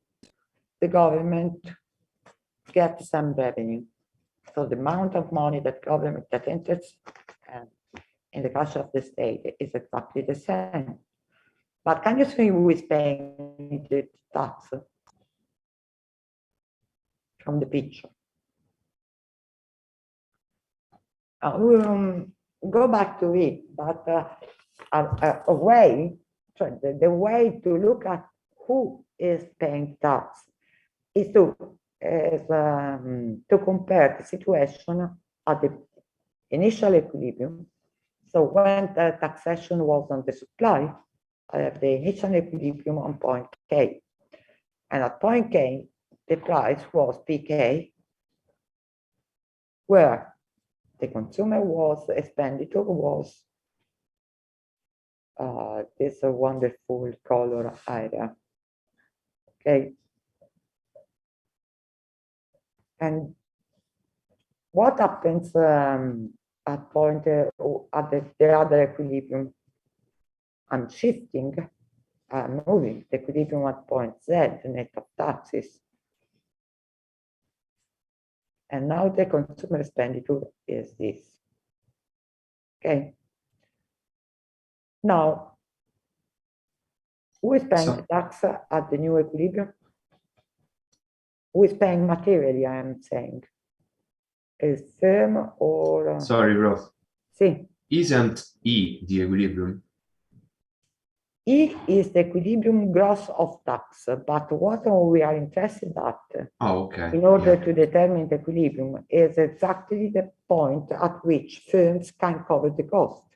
The government gets some revenue. So the amount of money that government that enters in the cash of the state is exactly the same. But can you see who is paying the tax from the picture? Go back to it, but a way, the way to look at who is paying tax is to compare the situation at the initial equilibrium. So when the taxation was on the supply, I have the initial equilibrium on point K. And at point K, the price was PK, where the consumer expenditure was this wonderful color area. Okay. And what happens at point at the other equilibrium? I'm shifting are moving, the equilibrium at point Z, net of taxes. And now the consumer expenditure is this. Okay. Now, who is paying the tax at the new equilibrium? Who is paying materially, I am saying? Is firm or... Sorry, Rose. Sì. Isn't E the equilibrium? E is the equilibrium gross of tax, but what we are interested at Okay. in order to determine the equilibrium is exactly the point at which firms can cover the cost.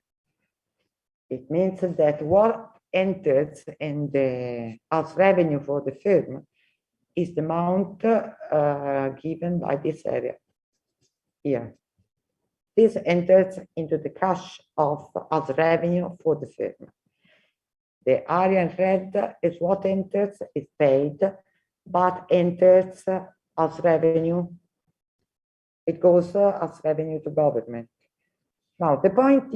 It means that what enters in as revenue for the firm is the amount given by this area here. This enters into the cash of as revenue for the firm. The area in red is what enters, is paid, but enters as revenue. It goes as revenue to government. Now, the point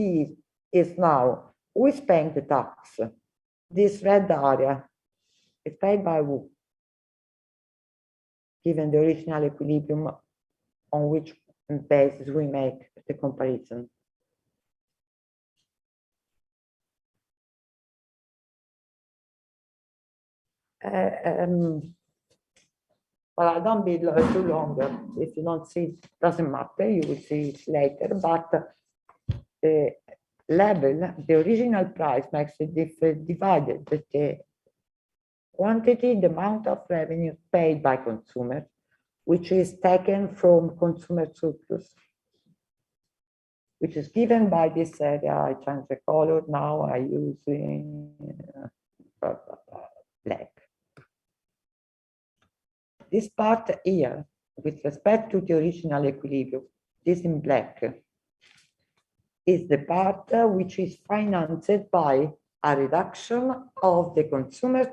is now, who is paying the tax? This red area is paid by who? Given the original equilibrium on which basis we make the comparison. Well, don't be too long. If you don't see it, doesn't matter. You will see it later. But the level, the original price makes it divided the quantity, the amount of revenue paid by consumers, which is taken from consumer surplus, which is given by this area. I change the color now. I use black. This part here, with respect to the original equilibrium, this in black, is the part which is financed by a reduction of the consumer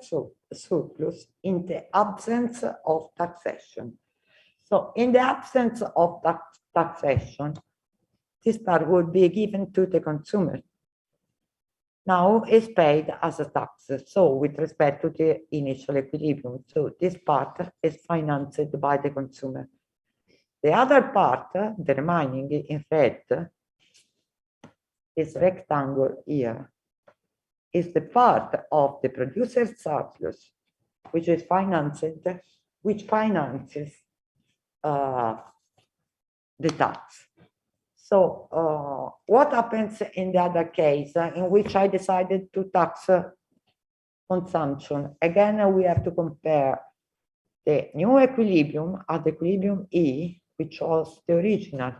surplus in the absence of taxation. So in the absence of taxation, this part would be given to the consumer. Now it's paid as a tax, so with respect to the initial equilibrium. So this part is financed by the consumer. The other part, the remaining in red, this rectangle here, is the part of the producer's surplus, which is financed, which finances the tax. So what happens in the other case in which I decided to tax consumption? Again, we have to compare the new equilibrium at equilibrium E, which was the original.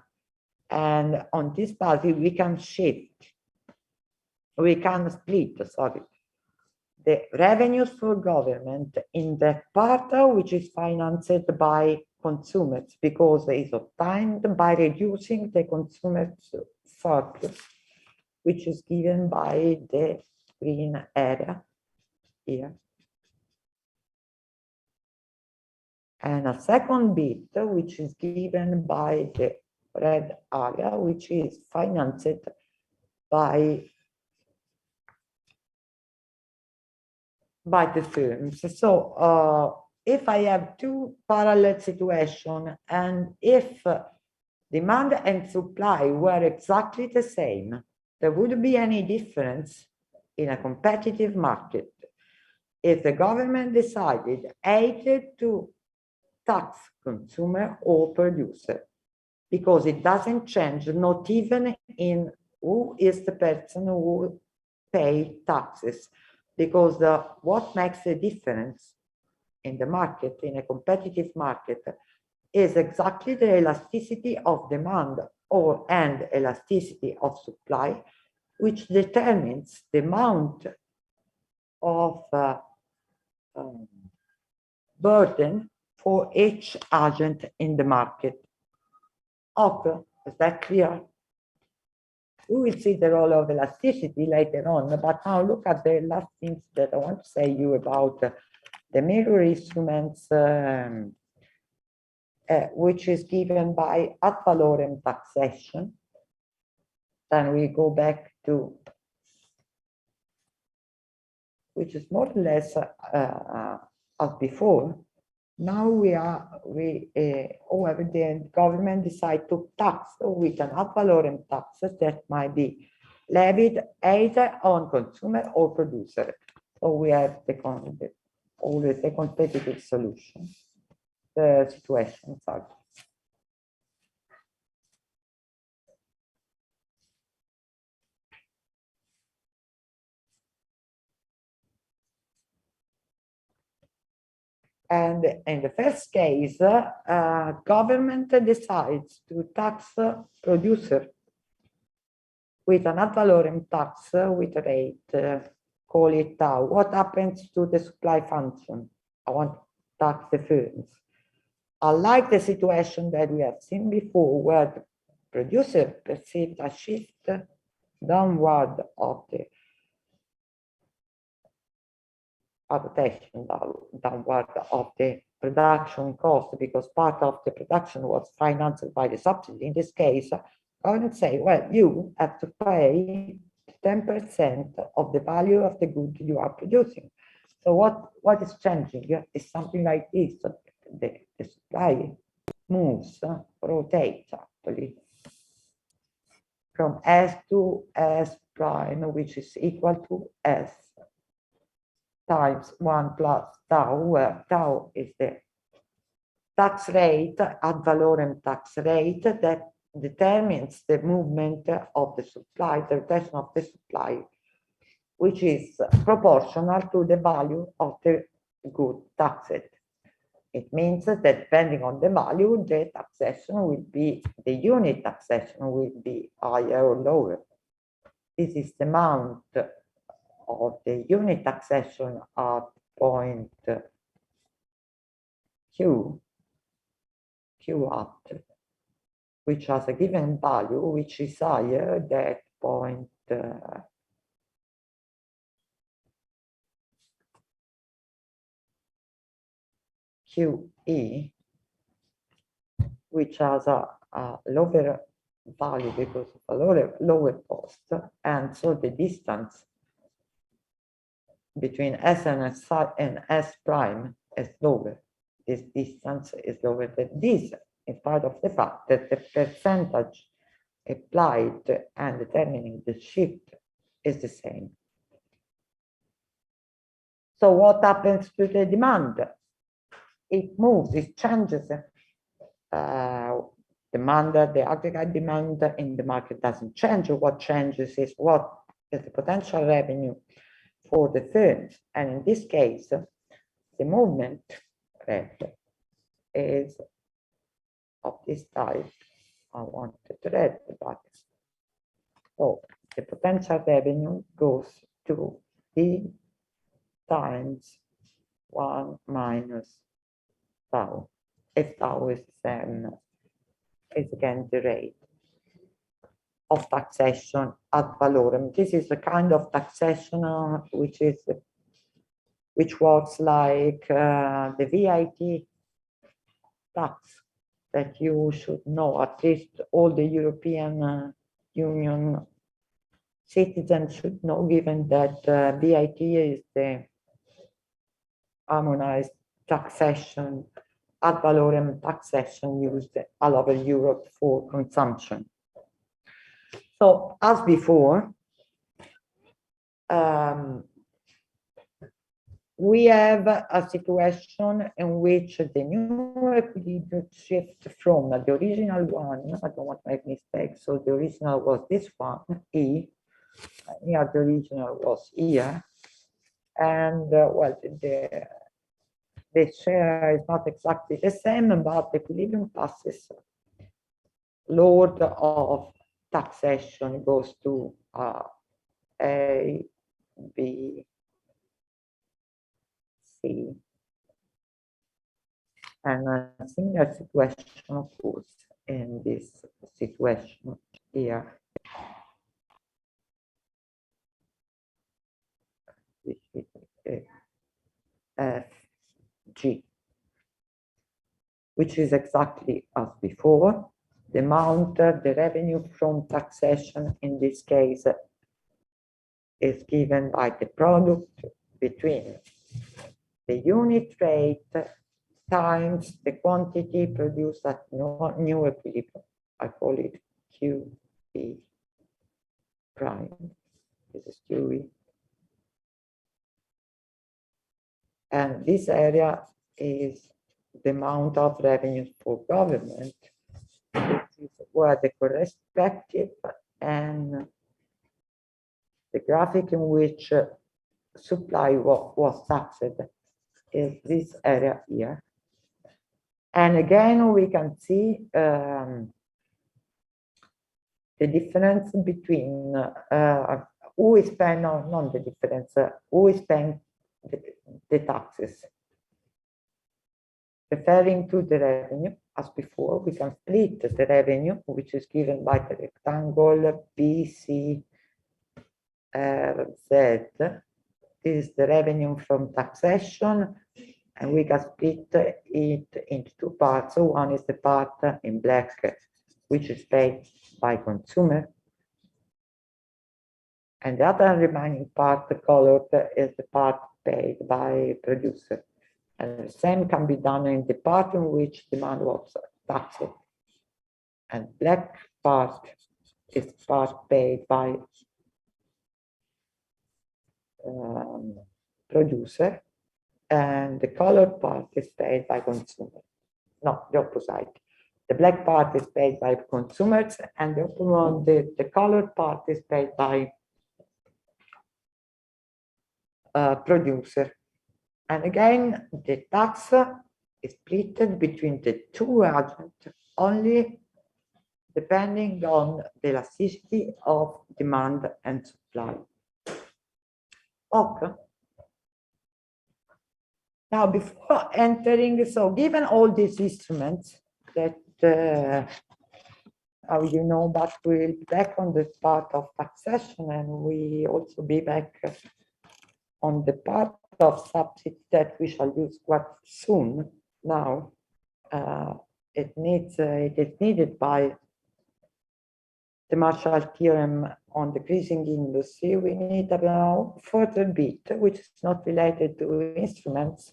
And on this basis, we can split, sorry, the revenues for government in the part which is financed by consumers, because it is obtained by reducing the consumer surplus, which is given by the green area here. And a second bit, which is given by the red area, which is financed by the firms. So if I have two parallel situations, and if demand and supply were exactly the same, there wouldn't be any difference in a competitive market. If the government decided either to tax consumer or producer, because it doesn't change, not even in who is the person who pays taxes, because what makes a difference in the market, in a competitive market, is exactly the elasticity of demand and elasticity of supply, which determines the amount of burden for each agent in the market. Okay, is that clear? We will see the role of elasticity later on, but now look at the last things that I want to say you about the mirror instruments, which is given by ad valorem taxation. Then we go back to which is more or less as before. Now however, the government decide to tax with an ad valorem taxes that might be levied either on consumer or producer. So we have always a competitive solution. The situation, sorry. And in the first case, government decides to tax producer with an ad valorem tax with a rate, call it tau. What happens to the supply function? I want to tax the firms. Unlike the situation that we have seen before, where the producer perceived a shift downward of the adaptation downward of the production cost, because part of the production was financed by the subsidy. In this case, government say, well, you have to pay 10% of the value of the good you are producing. So what is changing is something like this. The supply moves, rotates actually from S to S prime, which is equal to S times 1 plus tau, where tau is the tax rate, ad valorem tax rate, that determines the movement of the supply, the rotation of the supply, which is proportional to the value of the good taxed. It means that depending on the value, the taxation will be, the unit taxation will be higher or lower. This is the amount of the unit taxation at point Q at, which has a given value, which is higher than point QE, which has a lower value because of a lower cost, and so the distance between S and S prime is lower. This distance is lower than this, in spite of the fact that the percentage applied and determining the shift is the same. So what happens to the demand? It moves, it changes. Demand, the aggregate demand in the market doesn't change. What changes is what is the potential revenue for the firms. And in this case, the movement rate is of this type. I wanted to read, but so the potential revenue goes to E times 1 minus tau. If tau is again the rate of taxation ad valorem. This is a kind of taxation which works like the VAT tax that you should know. At least all the European Union citizens should know, given that VAT is the harmonized taxation, ad valorem taxation used all over Europe for consumption. So as before, we have a situation in which the new equilibrium shift from the original one. I don't want to make mistakes. So the original was this one, E. Here the original was here. And well, the share is not exactly the same, but the equilibrium passes. Load of taxation goes to A, B, C, and a similar situation occurs in this situation here. This is F, G, which is exactly as before. The amount, the revenue from taxation in this case is given by the product between the unit rate times the quantity produced at new equilibrium. I call it QE prime. This is QE. And this area is the amount of revenues for government, which is where the correspective and the graphic in which supply was taxed is this area here. And again, we can see the difference between who is paying, no, not the difference, who is paying the taxes. Referring to the revenue, as before, we can split the revenue, which is given by the rectangle BCRZ. This is the revenue from taxation, and we can split it into two parts. So one is the part in black, which is paid by consumer, and the other remaining part, the colored, is the part paid by producer. And the same can be done in the part in which demand was taxed. And black part is part paid by producer, and the colored part is paid by consumer. No, the opposite. The black part is paid by consumers, and the colored part is paid by producer. And again, the tax is split between the two agents only depending on the elasticity of demand and supply. Okay. Now, before entering, so given all these instruments that you know, but we'll be back on the part of taxation, and we also be back on the part of subsidy that we shall use quite soon. Now, it is needed by the Marshall theorem on decreasing industry. We need a further bit, which is not related to instruments,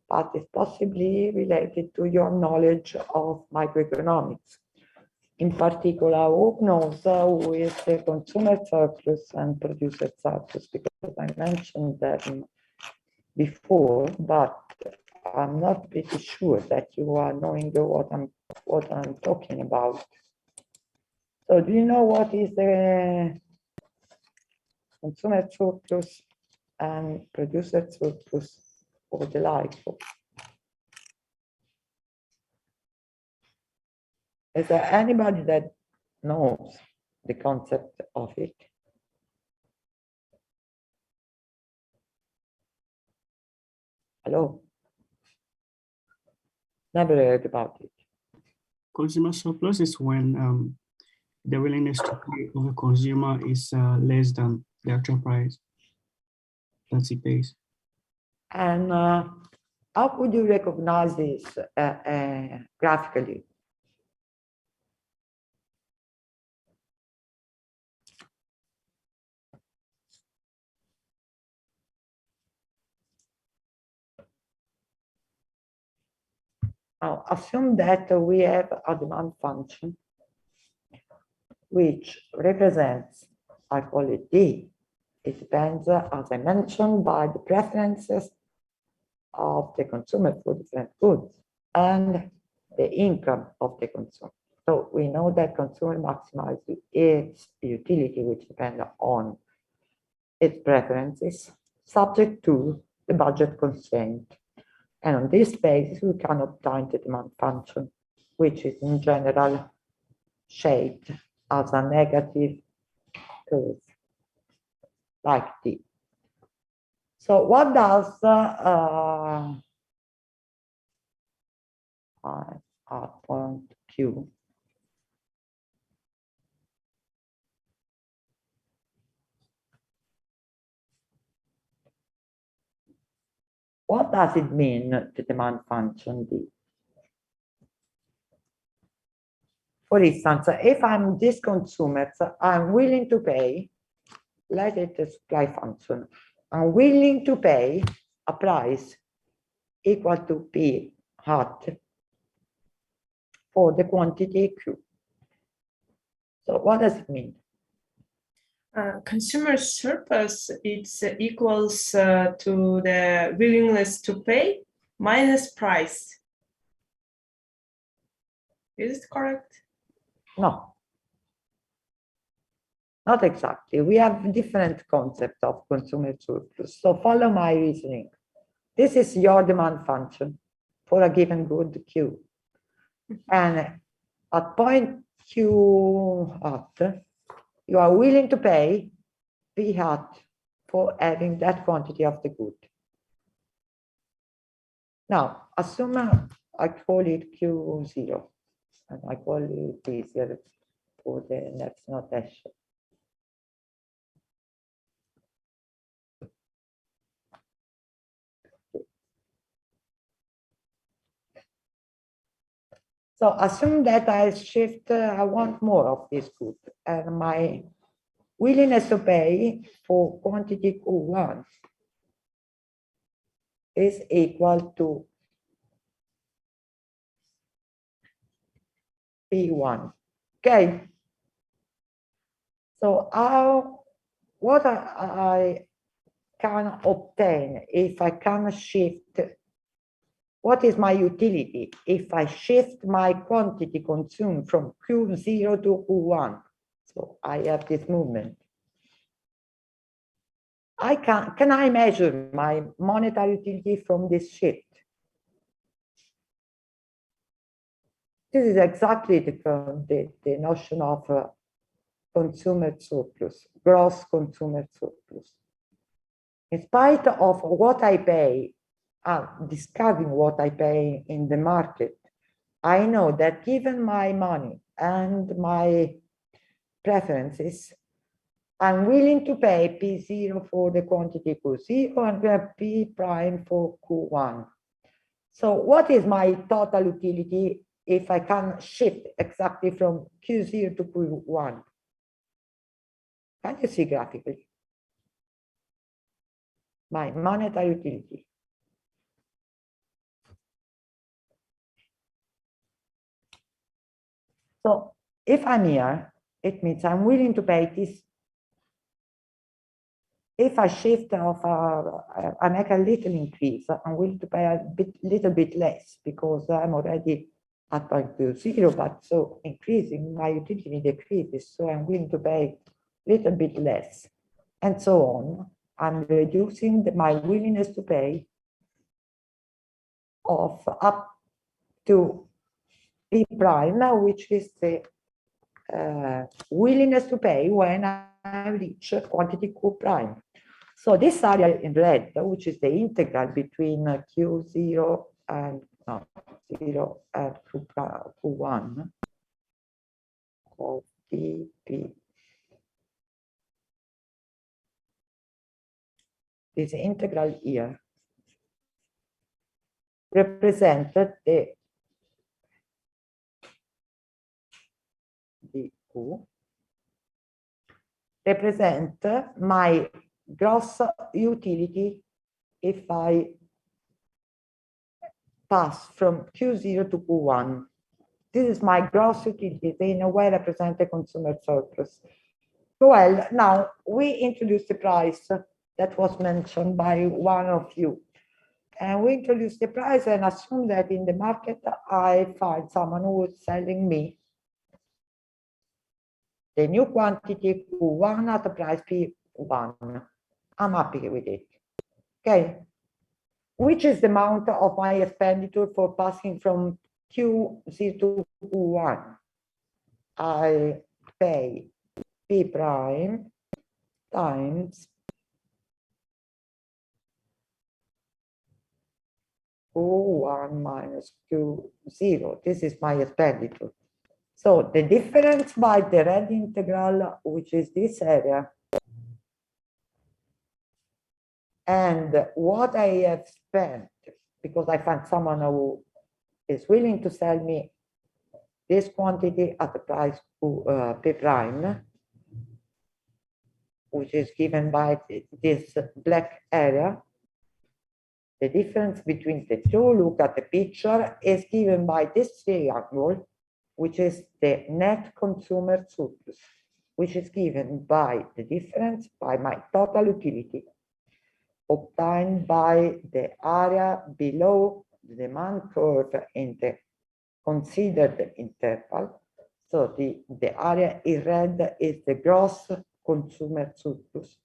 but is possibly related to your knowledge of microeconomics. In particular, who knows who is the consumer surplus and producer surplus, because I mentioned them before, but I'm not pretty sure that you are knowing what I'm talking about. So do you know what is the consumer surplus and producer surplus or the like? Is there anybody that knows the concept of it? Hello? Never heard about it. Consumer surplus is when the willingness to pay of a consumer is less than the actual price that he pays. And how could you recognize this graphically? Now, assume that we have a demand function which represents, I call it D. It depends, as I mentioned, by the preferences of the consumer for different goods and the income of the consumer. So we know that consumer maximizes its utility, which depends on its preferences, subject to the budget constraint. And on this basis, we can obtain the demand function, which is in general shaped as a negative curve, like this. So what does point Q? What does it mean, the demand function D? For instance, if I'm this consumer, I'm willing to pay, let it a supply function. I'm willing to pay a price equal to P hat for the quantity Q. So what does it mean? Consumer surplus it's equals to the willingness to pay minus price. Is it correct? No, not exactly. We have different concept of consumer surplus. So follow my reasoning. This is your demand function for a given good Q. And at point Q hat, you are willing to pay P hat for having that quantity of the good. Now, assume I call it Q0, and I call it easier for the next notation. So assume that I shift, I want more of this good, and my willingness to pay for quantity Q1 is equal to P1. Okay. So what I can obtain if I can shift, what is my utility if I shift my quantity consumed from Q0 to Q1? So I have this movement. Can I measure my monetary utility from this shift? This is exactly the notion of consumer surplus, gross consumer surplus. In spite of what I pay, discovering what I pay in the market, I know that given my money and my preferences, I'm willing to pay P0 for the quantity Q0 and P prime for Q1. So what is my total utility if I can shift exactly from Q0 to Q1? Can you see graphically? My monetary utility. So if I'm here, it means I'm willing to pay this. If I shift of, I make a little increase, I'm willing to pay a little bit less because I'm already at point Q0, but so increasing my utility decreases, so I'm willing to pay a little bit less, and so on. I'm reducing my willingness to pay of up to P prime, which is the willingness to pay when I reach quantity Q prime. So this area in red, which is the integral between Q0 and 0 and Q1 of dp. This integral here represented the dq represent my gross utility if I pass from Q0 to Q1. This is my gross utility. They in a way represent the consumer surplus. Well, now we introduce the price that was mentioned by one of you. And we introduce the price and assume that in the market, I find someone who is selling me the new quantity Q1 at the price P1. I'm happy with it. Okay. Which is the amount of my expenditure for passing from Q0 to Q1? I pay P prime times Q1 minus Q0. This is my expenditure. So the difference by the red integral, which is this area, and what I have spent, because I find someone who is willing to sell me this quantity at the price P prime, which is given by this black area. The difference between the two, look at the picture, is given by this triangle, which is the net consumer surplus, which is given by the difference by my total utility obtained by the area below the demand curve in the considered interval. So the area in red is the gross consumer surplus,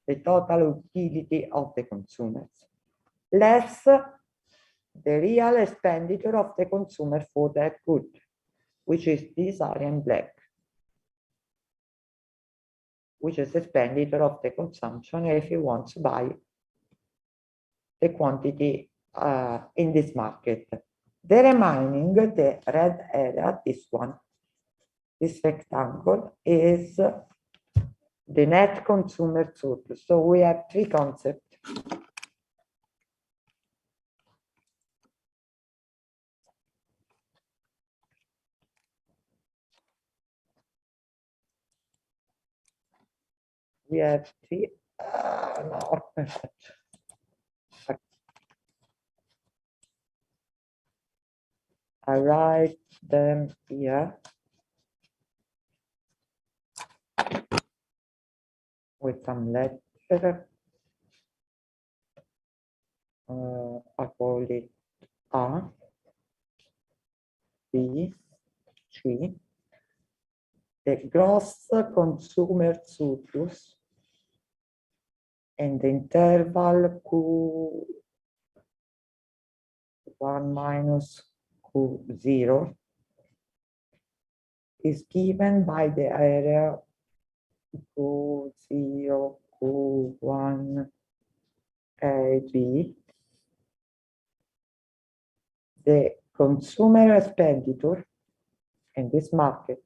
the total utility of the consumers, less the real expenditure of the consumer for that good, which is this area in black, which is the expenditure of the consumption if you want to buy the quantity in this market. The remaining, the red area, this one, this rectangle, is the net consumer surplus. So we have three concepts. We have three. No. I write them here with some letter. I call it A, B, C. The gross consumer surplus and the interval Q1 minus Q0 is given by the area Q0, Q1, AB. The consumer expenditure in this market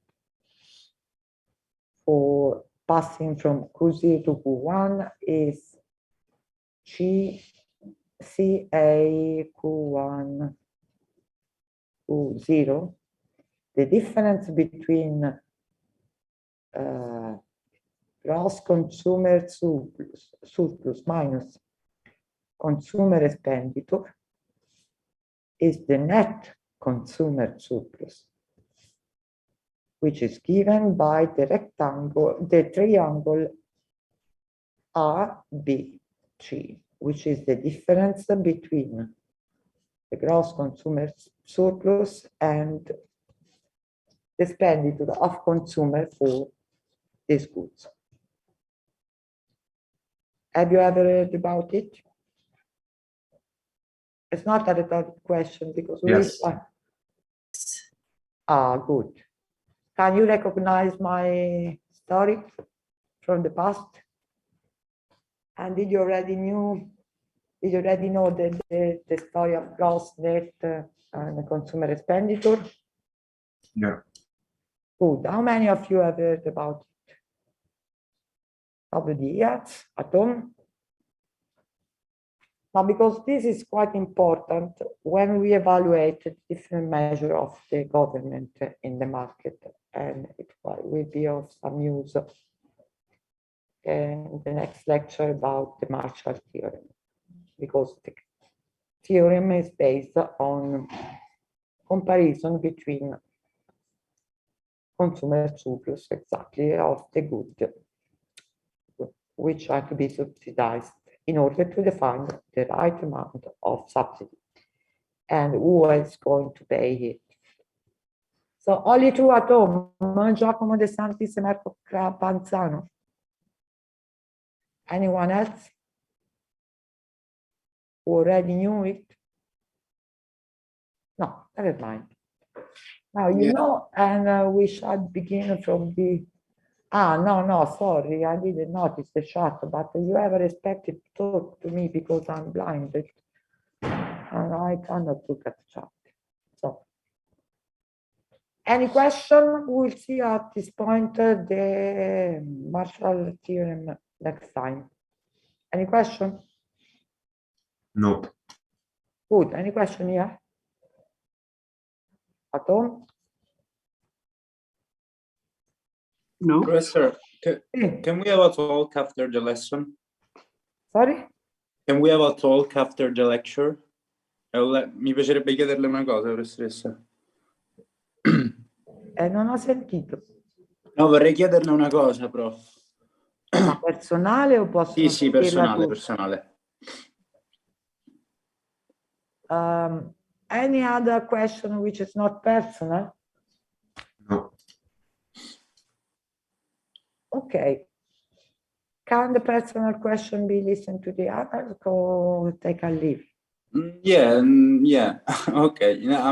for passing from Q0 to Q1 is CA Q1 Q0. The difference between gross consumer surplus minus consumer expenditure is the net consumer surplus, which is given by the rectangle, the triangle ABC, which is the difference between the gross consumer surplus and the expenditure of consumer for these goods. Have you ever heard about it? It's not a rhetorical question because Yes. Good. Can you recognize my story from the past? And did you already know the story of gross, net, and consumer expenditure? Yeah. Good. How many of you have heard about it? Nobody yet at home? Now, because this is quite important when we evaluate different measures of the government in the market, and it will be of some use in the next lecture about the Marshall theorem, because the theorem is based on comparison between consumer surplus exactly of the good, which are to be subsidized in order to define the right amount of subsidy and who is going to pay it. So only two at home, Giacomo De Santis and Marco Panzano. Anyone else who already knew it? No, never mind. Now you know, and we shall begin from the. No, sorry, I didn't notice the chat, but you ever expected to talk to me because I'm blinded and I cannot look at the chat. So, any question? We'll see at this point the Marshall theorem next time. Any question? No. Good. Any question here? At all? No. Professor, Sì, Can we have a talk after the lesson? sorry? Can we have a talk after the lecture? Mi piacerebbe chiederle una cosa, professoressa. Non ho sentito. No, vorrei chiederle una cosa, prof. Ma personale o posso Sì, sì, dirla personale, tu? personale. Any other question which is not personal? No. Okay. Can the personal question be listened to the others or take a leave? Yeah, yeah. Okay.